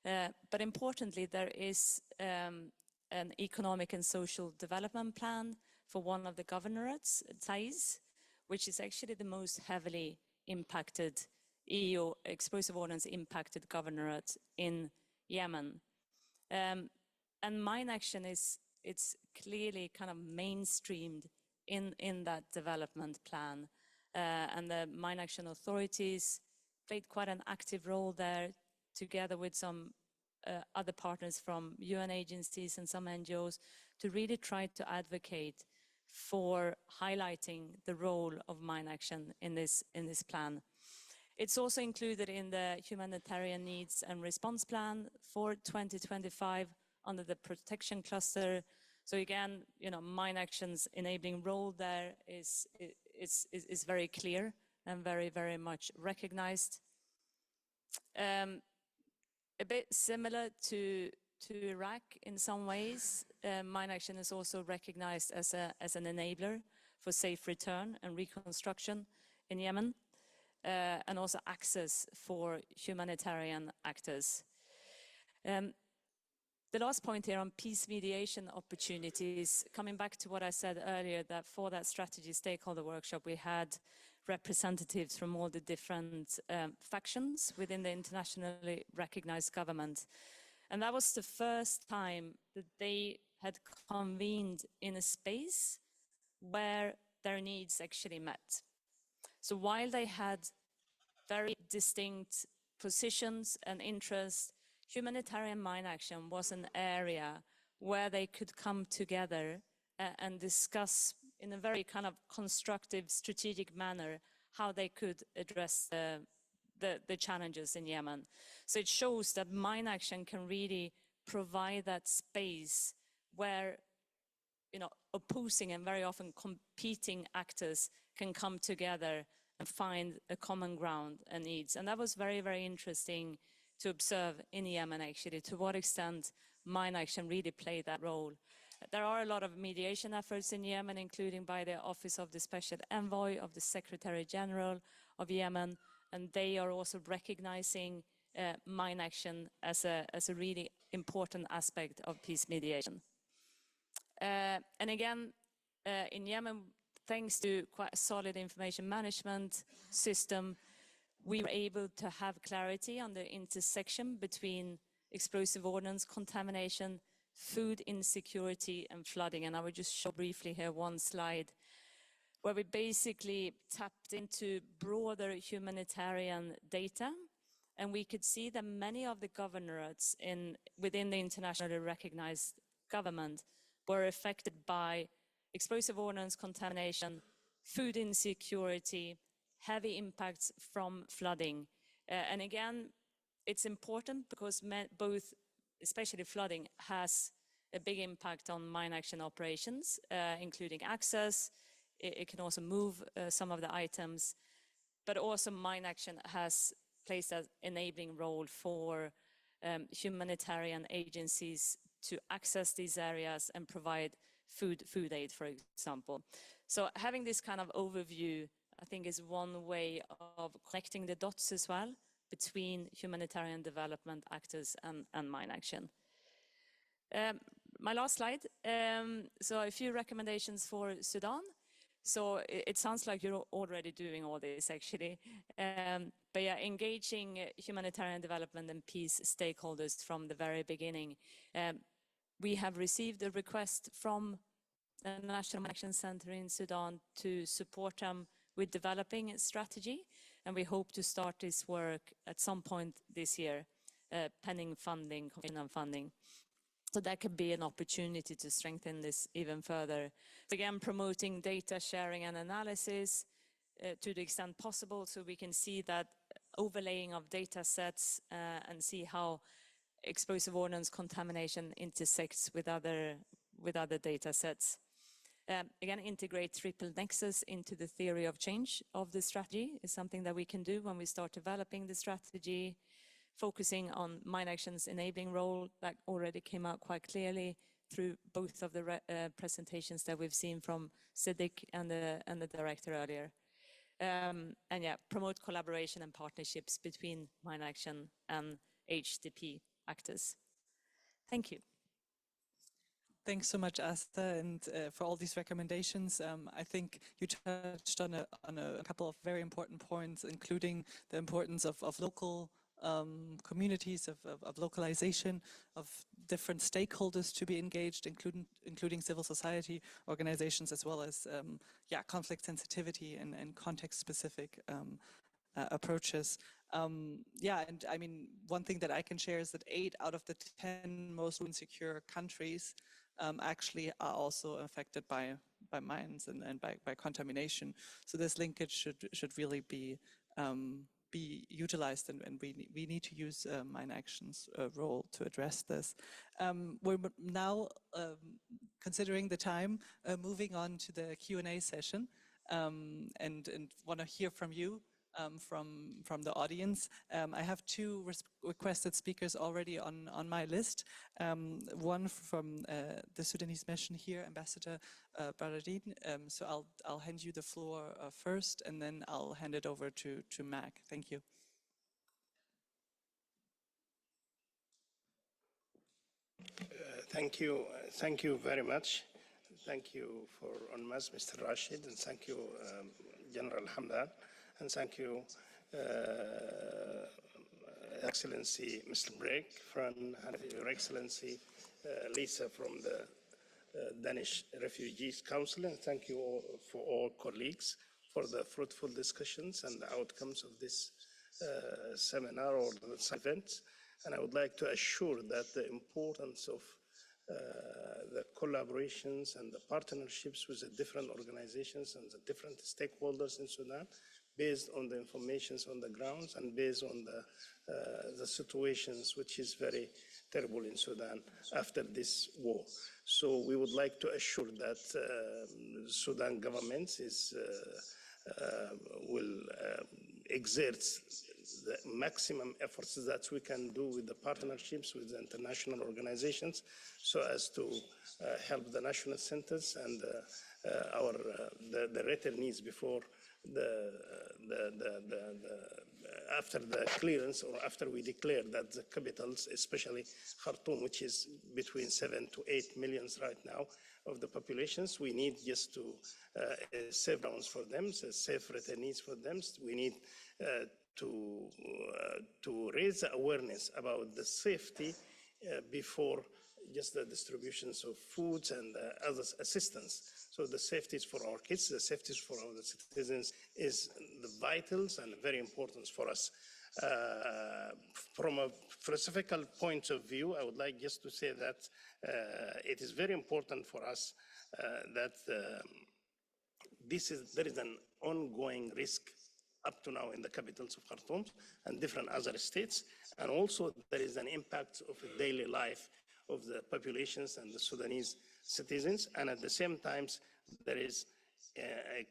But importantly, there is an economic and social development plan for one of the governorates, Taiz, which is actually the most heavily impacted EU explosive ordnance impacted governorate in Yemen. And mine action it's clearly kind of mainstreamed in that development plan. And the mine action authorities played quite an active role there, together with some other partners from UN agencies and some NGOs, to really try to advocate for highlighting the role of mine action in this plan. It's also included in the Humanitarian Needs and Response Plan for 2025 under the protection cluster. So again, you know, mine action's enabling role there is very clear and very, very much recognized. A bit similar to Iraq in some ways, mine action is also recognized as an enabler for safe return and reconstruction in Yemen, and also access for humanitarian actors. The last point here on peace mediation opportunities, coming back to what I said earlier, that for that strategy stakeholder workshop, we had representatives from all the different factions within the internationally recognized government. And that was the first time that they had convened in a space where their needs actually met. So while they had very distinct positions and interests, humanitarian mine action was an area where they could come together and discuss in a very kind of constructive, strategic manner how they could address the challenges in Yemen. So it shows that mine action can really provide that space where, you know, opposing and very often competing actors can come together and find a common ground and needs. And that was very, very interesting to observe in Yemen, actually, to what extent mine action really played that role. There are a lot of mediation efforts in Yemen, including by the Office of the Special Envoy of the Secretary General of Yemen, and they are also recognizing mine action as a really important aspect of peace mediation. And again, in Yemen, thanks to quite a solid information management system, we were able to have clarity on the intersection between explosive ordnance contamination, food insecurity, and flooding. And I will just show briefly here one slide where we basically tapped into broader humanitarian data. And we could see that many of the governorates within the internationally recognized government were affected by explosive ordnance contamination, food insecurity, heavy impacts from flooding. And again, it's important because both, especially flooding, has a big impact on mine action operations, including access. It can also move some of the items, but also mine action has placed an enabling role for humanitarian agencies to access these areas and provide food aid, for example. So having this kind of overview, I think, is one way of connecting the dots as well between humanitarian development actors and mine action. My last slide. So a few recommendations for Sudan. So it sounds like you're already doing all this, actually. But yeah, engaging humanitarian development and peace stakeholders from the very beginning. We have received a request from the National Action Center in Sudan to support them with developing a strategy, and we hope to start this work at some point this year, pending funding, funding. So that could be an opportunity to strengthen this even further. Again, promoting data sharing and analysis to the extent possible, so we can see that overlaying of data sets and see how explosive ordnance contamination intersects with other data sets. Again, integrate triple nexus into the theory of change of the strategy is something that we can do when we start developing the strategy, focusing on mine action's enabling role that already came out quite clearly through both of the presentations that we've seen from Siddiq and the director earlier. And yeah, promote collaboration and partnerships between mine action and HDP actors. Thank you. Thanks so much, Asta, and for all these recommendations. I think you touched on a couple of very important points, including the importance of local communities, of localization, of different stakeholders to be engaged, including civil society organizations, as well as conflict sensitivity and context-specific approaches. And I mean, one thing that I can share is that 8 out of the 10 most insecure countries actually are also affected by mines and by contamination. So this linkage should really be utilized, and we need to use Mine Action's role to address this. We're now, considering the time, moving on to the Q&A session, and want to hear from you, from the audience. I have two requested speakers already on my list. One from the Sudanese mission here, Ambassador Baradin. So I'll hand you the floor first, and then I'll hand it over to Mac. Thank you. Thank you very much. Thank you for UNMAS, Mr. Rashid, and thank you, General Hamdan, and thank you, Excellency Mr. Brake, and Your Excellency Lisa from the Danish Refugees Council, and thank you all, for all colleagues for the fruitful discussions and the outcomes of this seminar or this event. And I would like to assure that the importance of the collaborations and the partnerships with the different organizations and the different stakeholders in Sudan, based on the informations on the grounds and based on the situations which is very terrible in Sudan after this war. So we would like to assure that Sudan government will exert the maximum efforts that we can do with the partnerships with the international organizations, so as to help the national centers and the returnees before after the clearance, or after we declare that the capitals, especially Khartoum, which is between 7 to 8 million right now of the populations, we need just to safe grounds for them, so safe returnees for them. We need to raise awareness about the safety before just the distributions of foods and other assistance. So the safety is for our kids, the safety for our citizens is the vitals and very important for us. From a philosophical point of view, I would like just to say that it is very important for us that there is an ongoing risk up to now in the capitals of Khartoum and different other states, and also there is an impact of the daily life of the populations and the Sudanese citizens, and at the same time there is a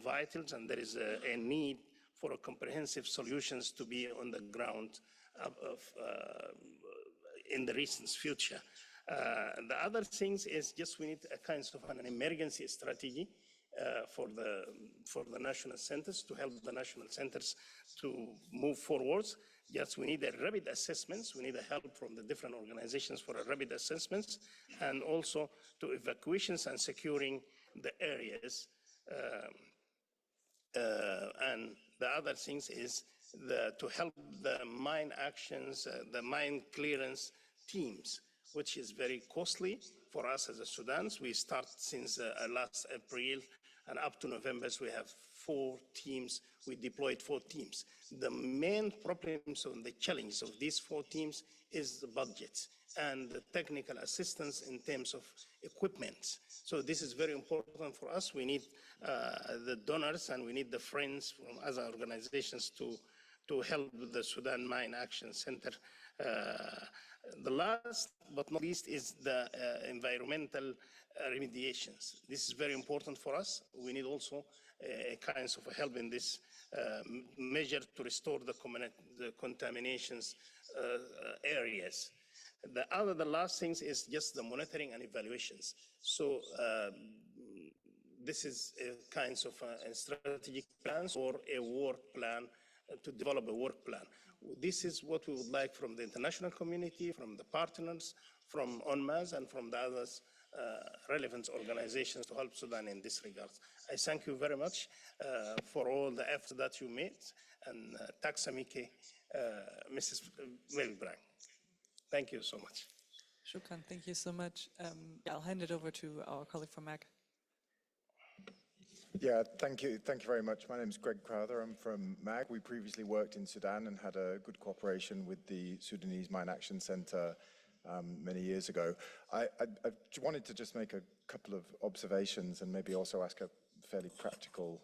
vitals and there is a need for a comprehensive solutions to be on the ground in the recent future. The other things is just we need a kind of an emergency strategy for the national centers, to help the national centers to move forwards. Yes, we need a rapid assessments. We need a help from the different organizations for a rapid assessments, and also to evacuations and securing the areas. And the other things is to help the mine actions, the mine clearance teams, which is very costly for us as a Sudan. We start since last April, and up to November, we have 4 teams. We deployed 4 teams. The main problems and the challenge of these 4 teams is the budget and the technical assistance in terms of equipment. So this is very important for us. We need the donors and we need the friends from other organizations to help the Sudan Mine Action Center. The last but not least is the environmental remediations. This is very important for us. We need also a kind of help in this measure to restore the contaminations areas. The last things is just the monitoring and evaluations. So this is a kind of a strategic plan or a work plan, to develop a work plan. This is what we would like from the international community, from the partners, from UNMAS, and from the other relevant organizations to help Sudan in this regard. I thank you very much for all the effort that you made, and tack så mycket, Mrs. Wilbrand. Thank you so much. Shukran, thank you so much. I'll hand it over to our colleague from MAC. Yeah, thank you very much. My name is Greg Crowther. I'm from MAG. We previously worked in Sudan and had a good cooperation with the Sudanese Mine Action Center many years ago. I wanted to just make a couple of observations and maybe also ask a fairly practical,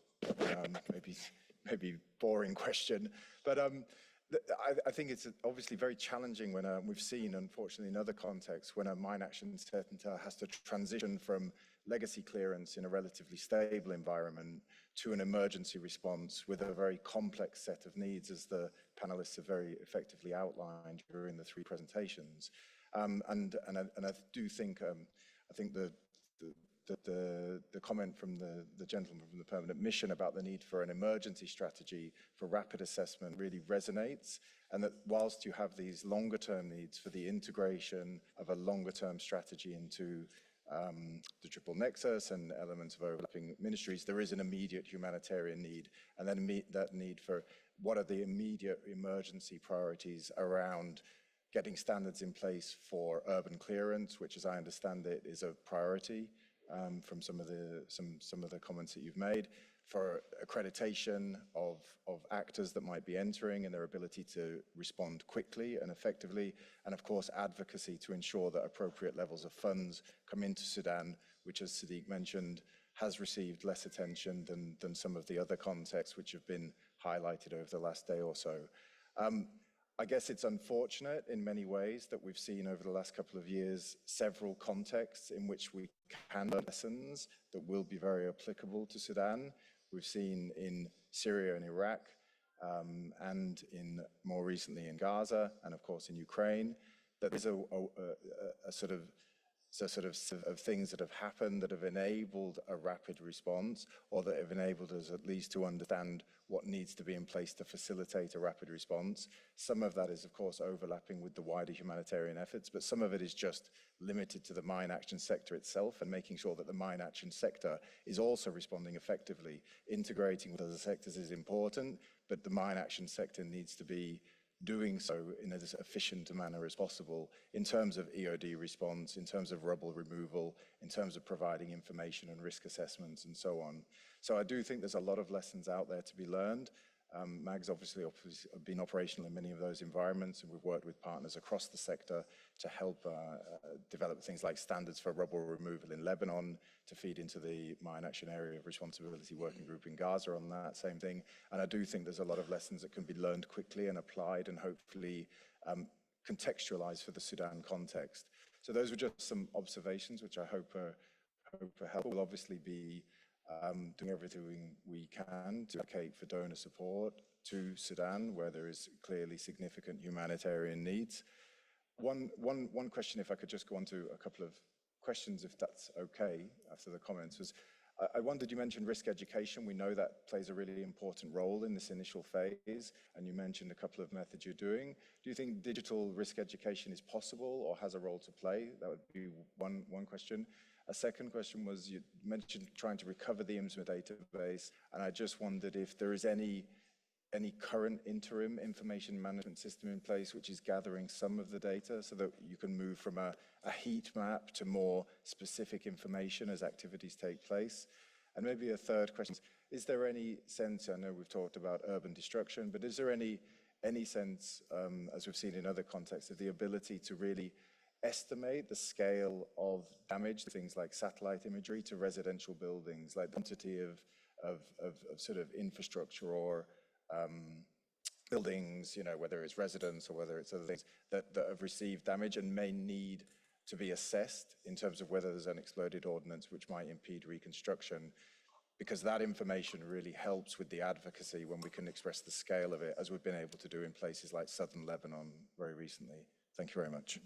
maybe boring question. But I think it's obviously very challenging when we've seen, unfortunately, in other contexts, when a mine action center has to transition from legacy clearance in a relatively stable environment to an emergency response with a very complex set of needs, as the panelists have very effectively outlined during the three presentations. And I do think, I think the comment from the gentleman from the permanent mission about the need for an emergency strategy for rapid assessment really resonates, and that whilst you have these longer term needs for the integration of a longer term strategy into the triple nexus and elements of overlapping ministries, there is an immediate humanitarian need, and then that need for what are the immediate emergency priorities around getting standards in place for urban clearance, which, as I understand it, is a priority from some of the comments that you've made, for accreditation of actors that might be entering and their ability to respond quickly and effectively, and of course advocacy to ensure that appropriate levels of funds come into Sudan, which, as Sadiq mentioned, has received less attention than some of the other contexts which have been highlighted over the last day or so. I guess it's unfortunate in many ways that we've seen over the last couple of years several contexts in which we can learn lessons that will be very applicable to Sudan. We've seen in Syria and Iraq, and more recently in Gaza, and of course in Ukraine, that there's a sort of things that have happened that have enabled a rapid response, or that have enabled us at least to understand what needs to be in place to facilitate a rapid response. Some of that is, of course, overlapping with the wider humanitarian efforts, but some of it is just limited to the mine action sector itself, and making sure that the mine action sector is also responding effectively. Integrating with other sectors is important, but the mine action sector needs to be doing so in as efficient a manner as possible in terms of EOD response, in terms of rubble removal, in terms of providing information and risk assessments and so on. So I do think there's a lot of lessons out there to be learned. MAG's obviously been operational in many of those environments, and we've worked with partners across the sector to help develop things like standards for rubble removal in Lebanon, to feed into the Mine Action Area of Responsibility Working Group in Gaza on that same thing. And I do think there's a lot of lessons that can be learned quickly and applied and hopefully contextualized for the Sudan context. So those were just some observations which I hope are helpful. We'll obviously be doing everything we can to advocate for donor support to Sudan, where there is clearly significant humanitarian needs. One question, if I could just go on to a couple of questions, if that's okay, after the comments, was I wondered, you mentioned risk education. We know that plays a really important role in this initial phase, and you mentioned a couple of methods you're doing. Do you think digital risk education is possible or has a role to play? That would be one question. A second question was, you mentioned trying to recover the IMSMA database, and I just wondered if there is any current interim information management system in place which is gathering some of the data so that you can move from a heat map to more specific information as activities take place. And maybe a third question, is there any sense, I know we've talked about urban destruction, but is there any sense, as we've seen in other contexts, of the ability to really estimate the scale of damage, things like satellite imagery, to residential buildings, like the quantity of sort of infrastructure or buildings, you know, whether it's residents or whether it's other things that have received damage and may need to be assessed in terms of whether there's an exploded ordnance which might impede reconstruction, because that information really helps with the advocacy when we can express the scale of it, as we've been able to do in places like southern Lebanon very recently. Thank you very much.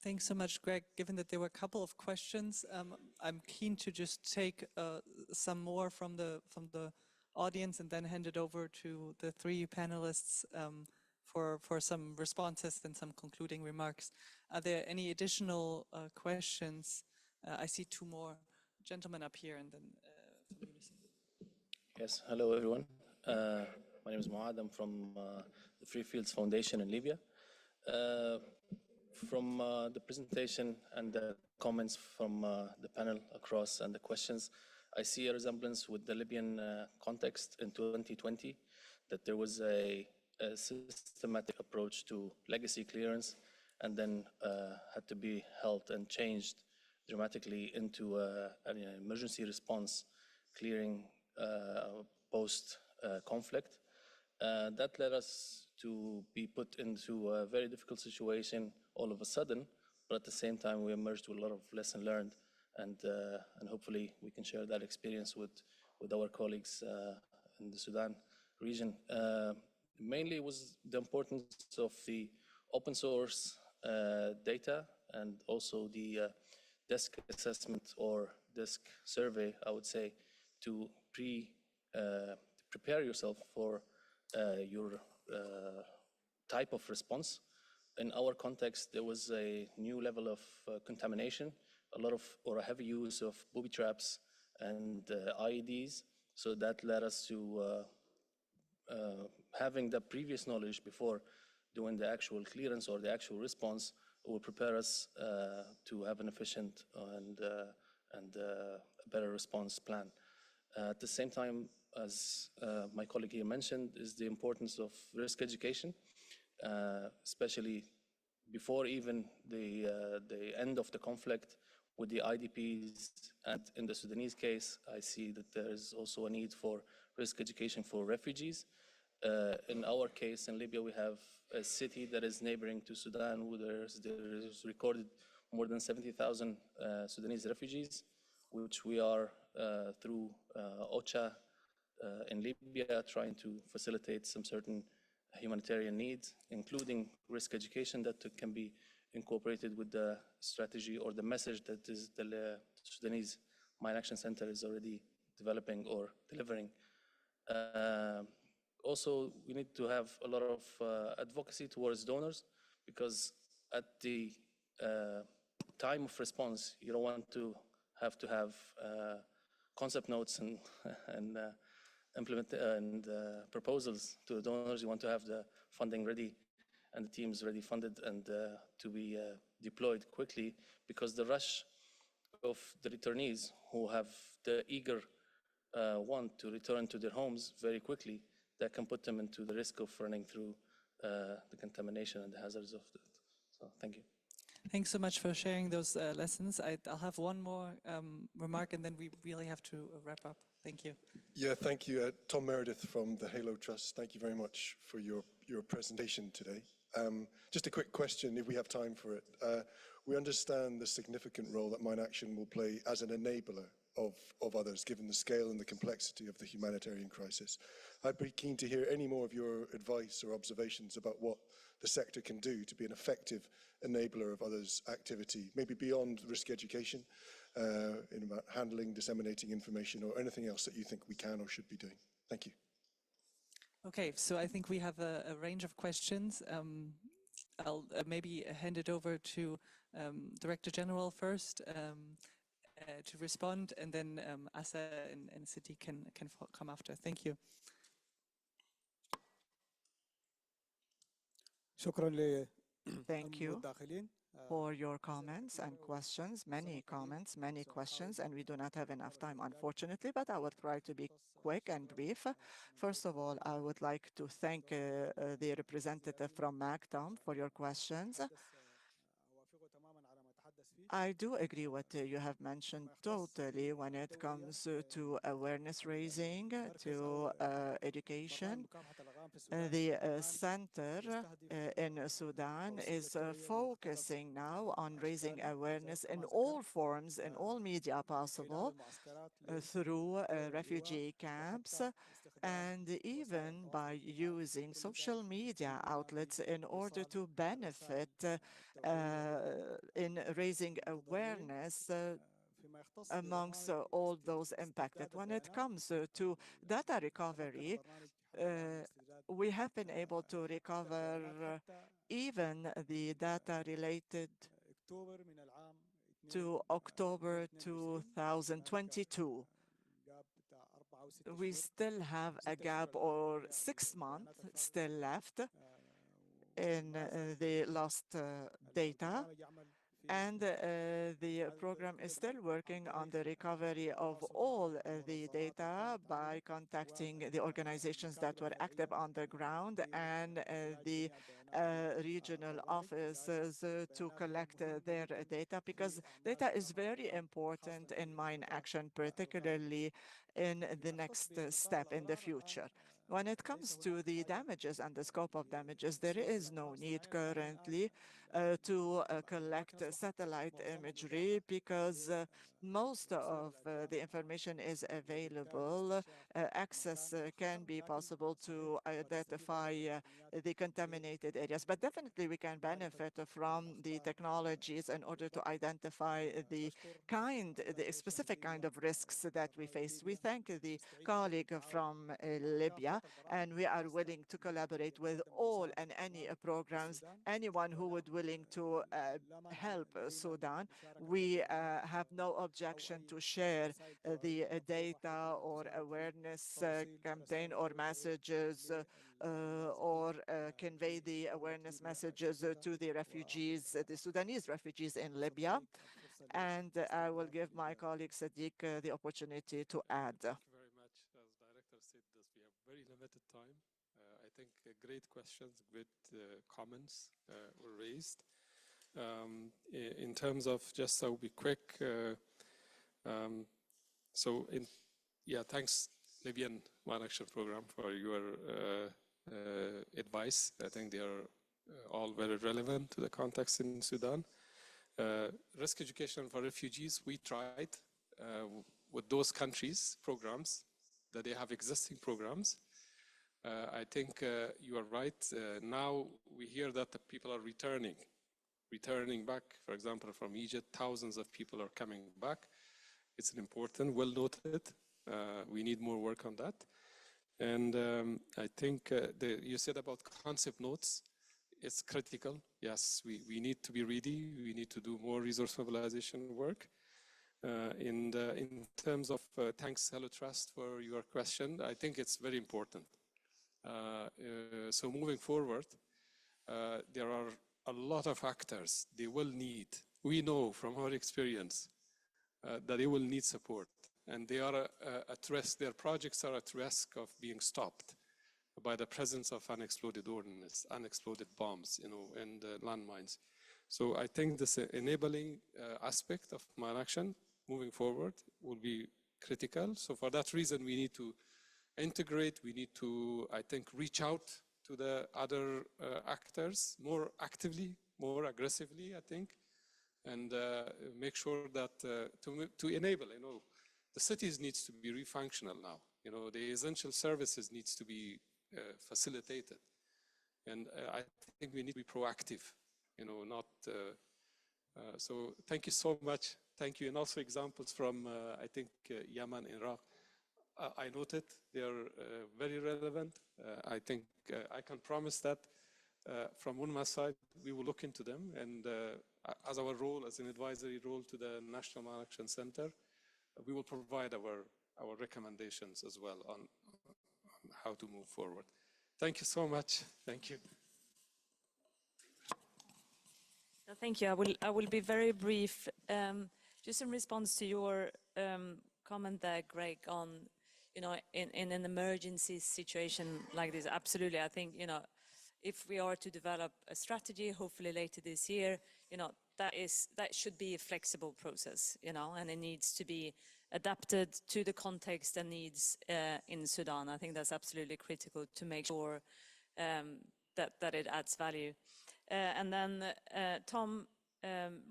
Thanks so much, Greg. Given that there were a couple of questions, I'm keen to just take some more from the audience and then hand it over to the three panelists for some responses and some concluding remarks. Are there any additional questions? I see two more gentlemen up here, and then from Unison. Yes, hello everyone. My name is Muad. I'm from the Free Fields Foundation in Libya. From the presentation and the comments from the panel across and the questions, I see a resemblance with the Libyan context in 2020, that there was a systematic approach to legacy clearance and then had to be held and changed dramatically into an emergency response, clearing post-conflict. That led us to be put into a very difficult situation all of a sudden, but at the same time we emerged with a lot of lessons learned, and hopefully we can share that experience with our colleagues in the Sudan region. Mainly was the importance of the open source data, and also the desk assessment or desk survey, I would say, to prepare yourself for your type of response. In our context, there was a new level of contamination, a heavy use of booby traps and IEDs. So that led us to having the previous knowledge before doing the actual clearance or the actual response will prepare us to have an efficient and a better response plan. At the same time, as my colleague here mentioned, is the importance of risk education, especially before even the end of the conflict with the IDPs. And in the Sudanese case, I see that there is also a need for risk education for refugees. In our case, in Libya, we have a city that is neighboring to Sudan, where there is recorded more than 70,000 Sudanese refugees, which we are, through OCHA in Libya, trying to facilitate some certain humanitarian needs, including risk education that can be incorporated with the strategy or the message that is the Sudanese Mine Action Center is already developing or delivering. Also, we need to have a lot of advocacy towards donors, because at the time of response, you don't want to have concept notes and proposals to the donors. You want to have the funding ready and the teams ready funded and to be deployed quickly, because the rush of the returnees who have the eager want to return to their homes very quickly, that can put them into the risk of running through the contamination and the hazards of that. So thank you. Thanks so much for sharing those lessons. I'll have one more remark, and then we really have to wrap up. Thank you. Yeah, thank you. Tom Meredith from the Halo Trust. Thank you very much for your presentation today. Just a quick question, if we have time for it. We understand the significant role that Mine Action will play as an enabler of others, given the scale and the complexity of the humanitarian crisis. I'd be keen to hear any more of your advice or observations about what the sector can do to be an effective enabler of others' activity, maybe beyond risk education, in about handling, disseminating information, or anything else that you think we can or should be doing. Thank you. Okay, so I think we have a range of questions. I'll maybe hand it over to Director General first to respond, and then Asa and Siti can come after. Thank you. Thank you for your comments and questions, many comments, many questions, and we do not have enough time, unfortunately, but I will try to be quick and brief. First of all, I would like to thank the representative from MAC, Tom, for your questions. I do agree what you have mentioned totally when it comes to awareness raising, to education. The center in Sudan is focusing now on raising awareness in all forms, in all media possible, through refugee camps, and even by using social media outlets in order to benefit in raising awareness amongst all those impacted. When it comes to data recovery, we have been able to recover even the data related to October 2022. We still have a gap or 6 months still left in the lost data. And the program is still working on the recovery of all the data by contacting the organizations that were active on the ground and the regional offices to collect their data, because data is very important in mine action, particularly in the next step in the future. When it comes to the damages and the scope of damages, there is no need currently to collect satellite imagery, because most of the information is available. Access can be possible to identify the contaminated areas. But definitely we can benefit from the technologies in order to identify the specific kind of risks that we face. We thank the colleague from Libya, and we are willing to collaborate with all and any programs, anyone who would willing to help Sudan. We have no objection to share the data or awareness campaign or messages or convey the awareness messages to the refugees, the Sudanese refugees in Libya. And I will give my colleague Sadiq the opportunity to add. Thank you very much. As Director said this, we have very limited time. I think great questions, great comments were raised. In terms of, just I'll be quick. Thanks Libyan Mine Action Program for your advice. I think they are all very relevant to the context in Sudan. Risk education for refugees, we tried with those countries programs that they have existing programs. I think you are right. Now we hear that the people are returning back. For example, from Egypt, thousands of people are coming back. It's important, well noted. We need more work on that. And I think you said about concept notes. It's critical. Yes, we need to be ready. We need to do more resource mobilization work. In terms of thanks, Hello Trust, for your question, I think it's very important. So moving forward, there are a lot of actors. They will need, we know from our experience, that they will need support. And they are at risk, their projects are at risk of being stopped by the presence of unexploded ordnance, unexploded bombs, and landmines. So I think this enabling aspect of mine action moving forward will be critical. So for that reason, we need to integrate, we need to, I think, reach out to the other actors more actively, more aggressively, I think, and make sure that to enable, the cities needs to be re-functional now. The essential services needs to be facilitated. And I think we need to be proactive, not, so thank you so much. Thank you. And also examples from, I think, Yemen, Iraq. I noted they are very relevant. I think I can promise that from UNMAS side, we will look into them. And as our role, as an advisory role to the National Mine Action Center, we will provide our recommendations as well on how to move forward. Thank you so much. Thank you. Thank you. I will be very brief. Just in response to your comment there, Greg, on, in an emergency situation like this, absolutely. I think, if we are to develop a strategy, hopefully later this year, that should be a flexible process, and it needs to be adapted to the context and needs in Sudan. I think that's absolutely critical to make sure that it adds value. And then Tom,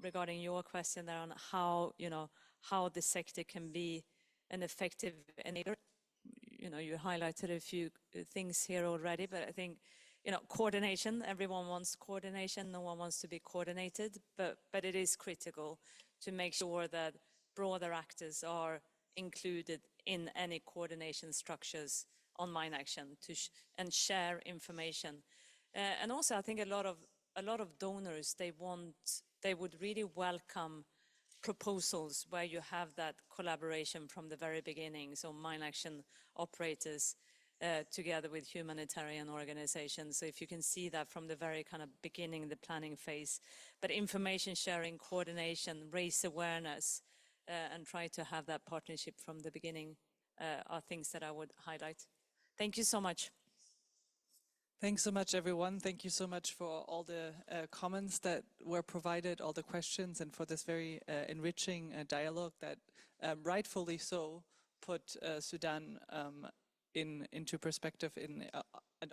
regarding your question there on how the sector can be an effective enabler, you highlighted a few things here already, but I think, coordination, everyone wants coordination, no one wants to be coordinated, but it is critical to make sure that broader actors are included in any coordination structures on mine action and share information. And also, I think a lot of donors, they would really welcome proposals where you have that collaboration from the very beginning. So mine action operators together with humanitarian organizations. So if you can see that from the very kind of beginning, the planning phase, but information sharing, coordination, raise awareness, and try to have that partnership from the beginning are things that I would highlight. Thank you so much. Thanks so much, everyone. Thank you so much for all the comments that were provided, all the questions, and for this very enriching dialogue that rightfully so put Sudan into perspective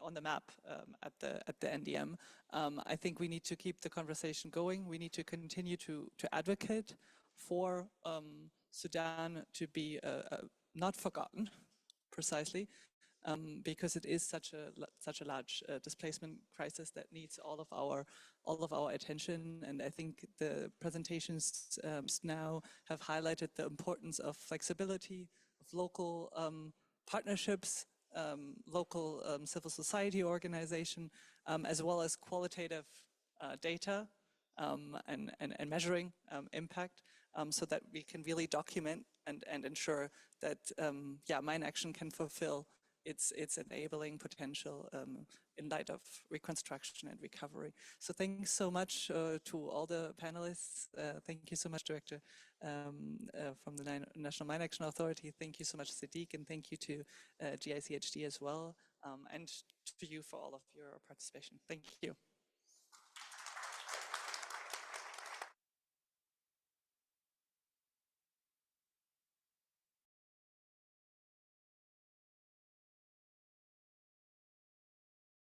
on the map at the NDM. I think we need to keep the conversation going. We need to continue to advocate for Sudan to be not forgotten, precisely, because it is such a large displacement crisis that needs all of our attention. And I think the presentations now have highlighted the importance of flexibility, of local partnerships, local civil society organization, as well as qualitative data and measuring impact, so that we can really document and ensure that mine action can fulfill its enabling potential in light of reconstruction and recovery. So thanks so much to all the panelists. Thank you so much, Director from the National Mine Action Authority. Thank you so much, Sadiq, and thank you to GICHD as well, and to you for all of your participation. Thank you.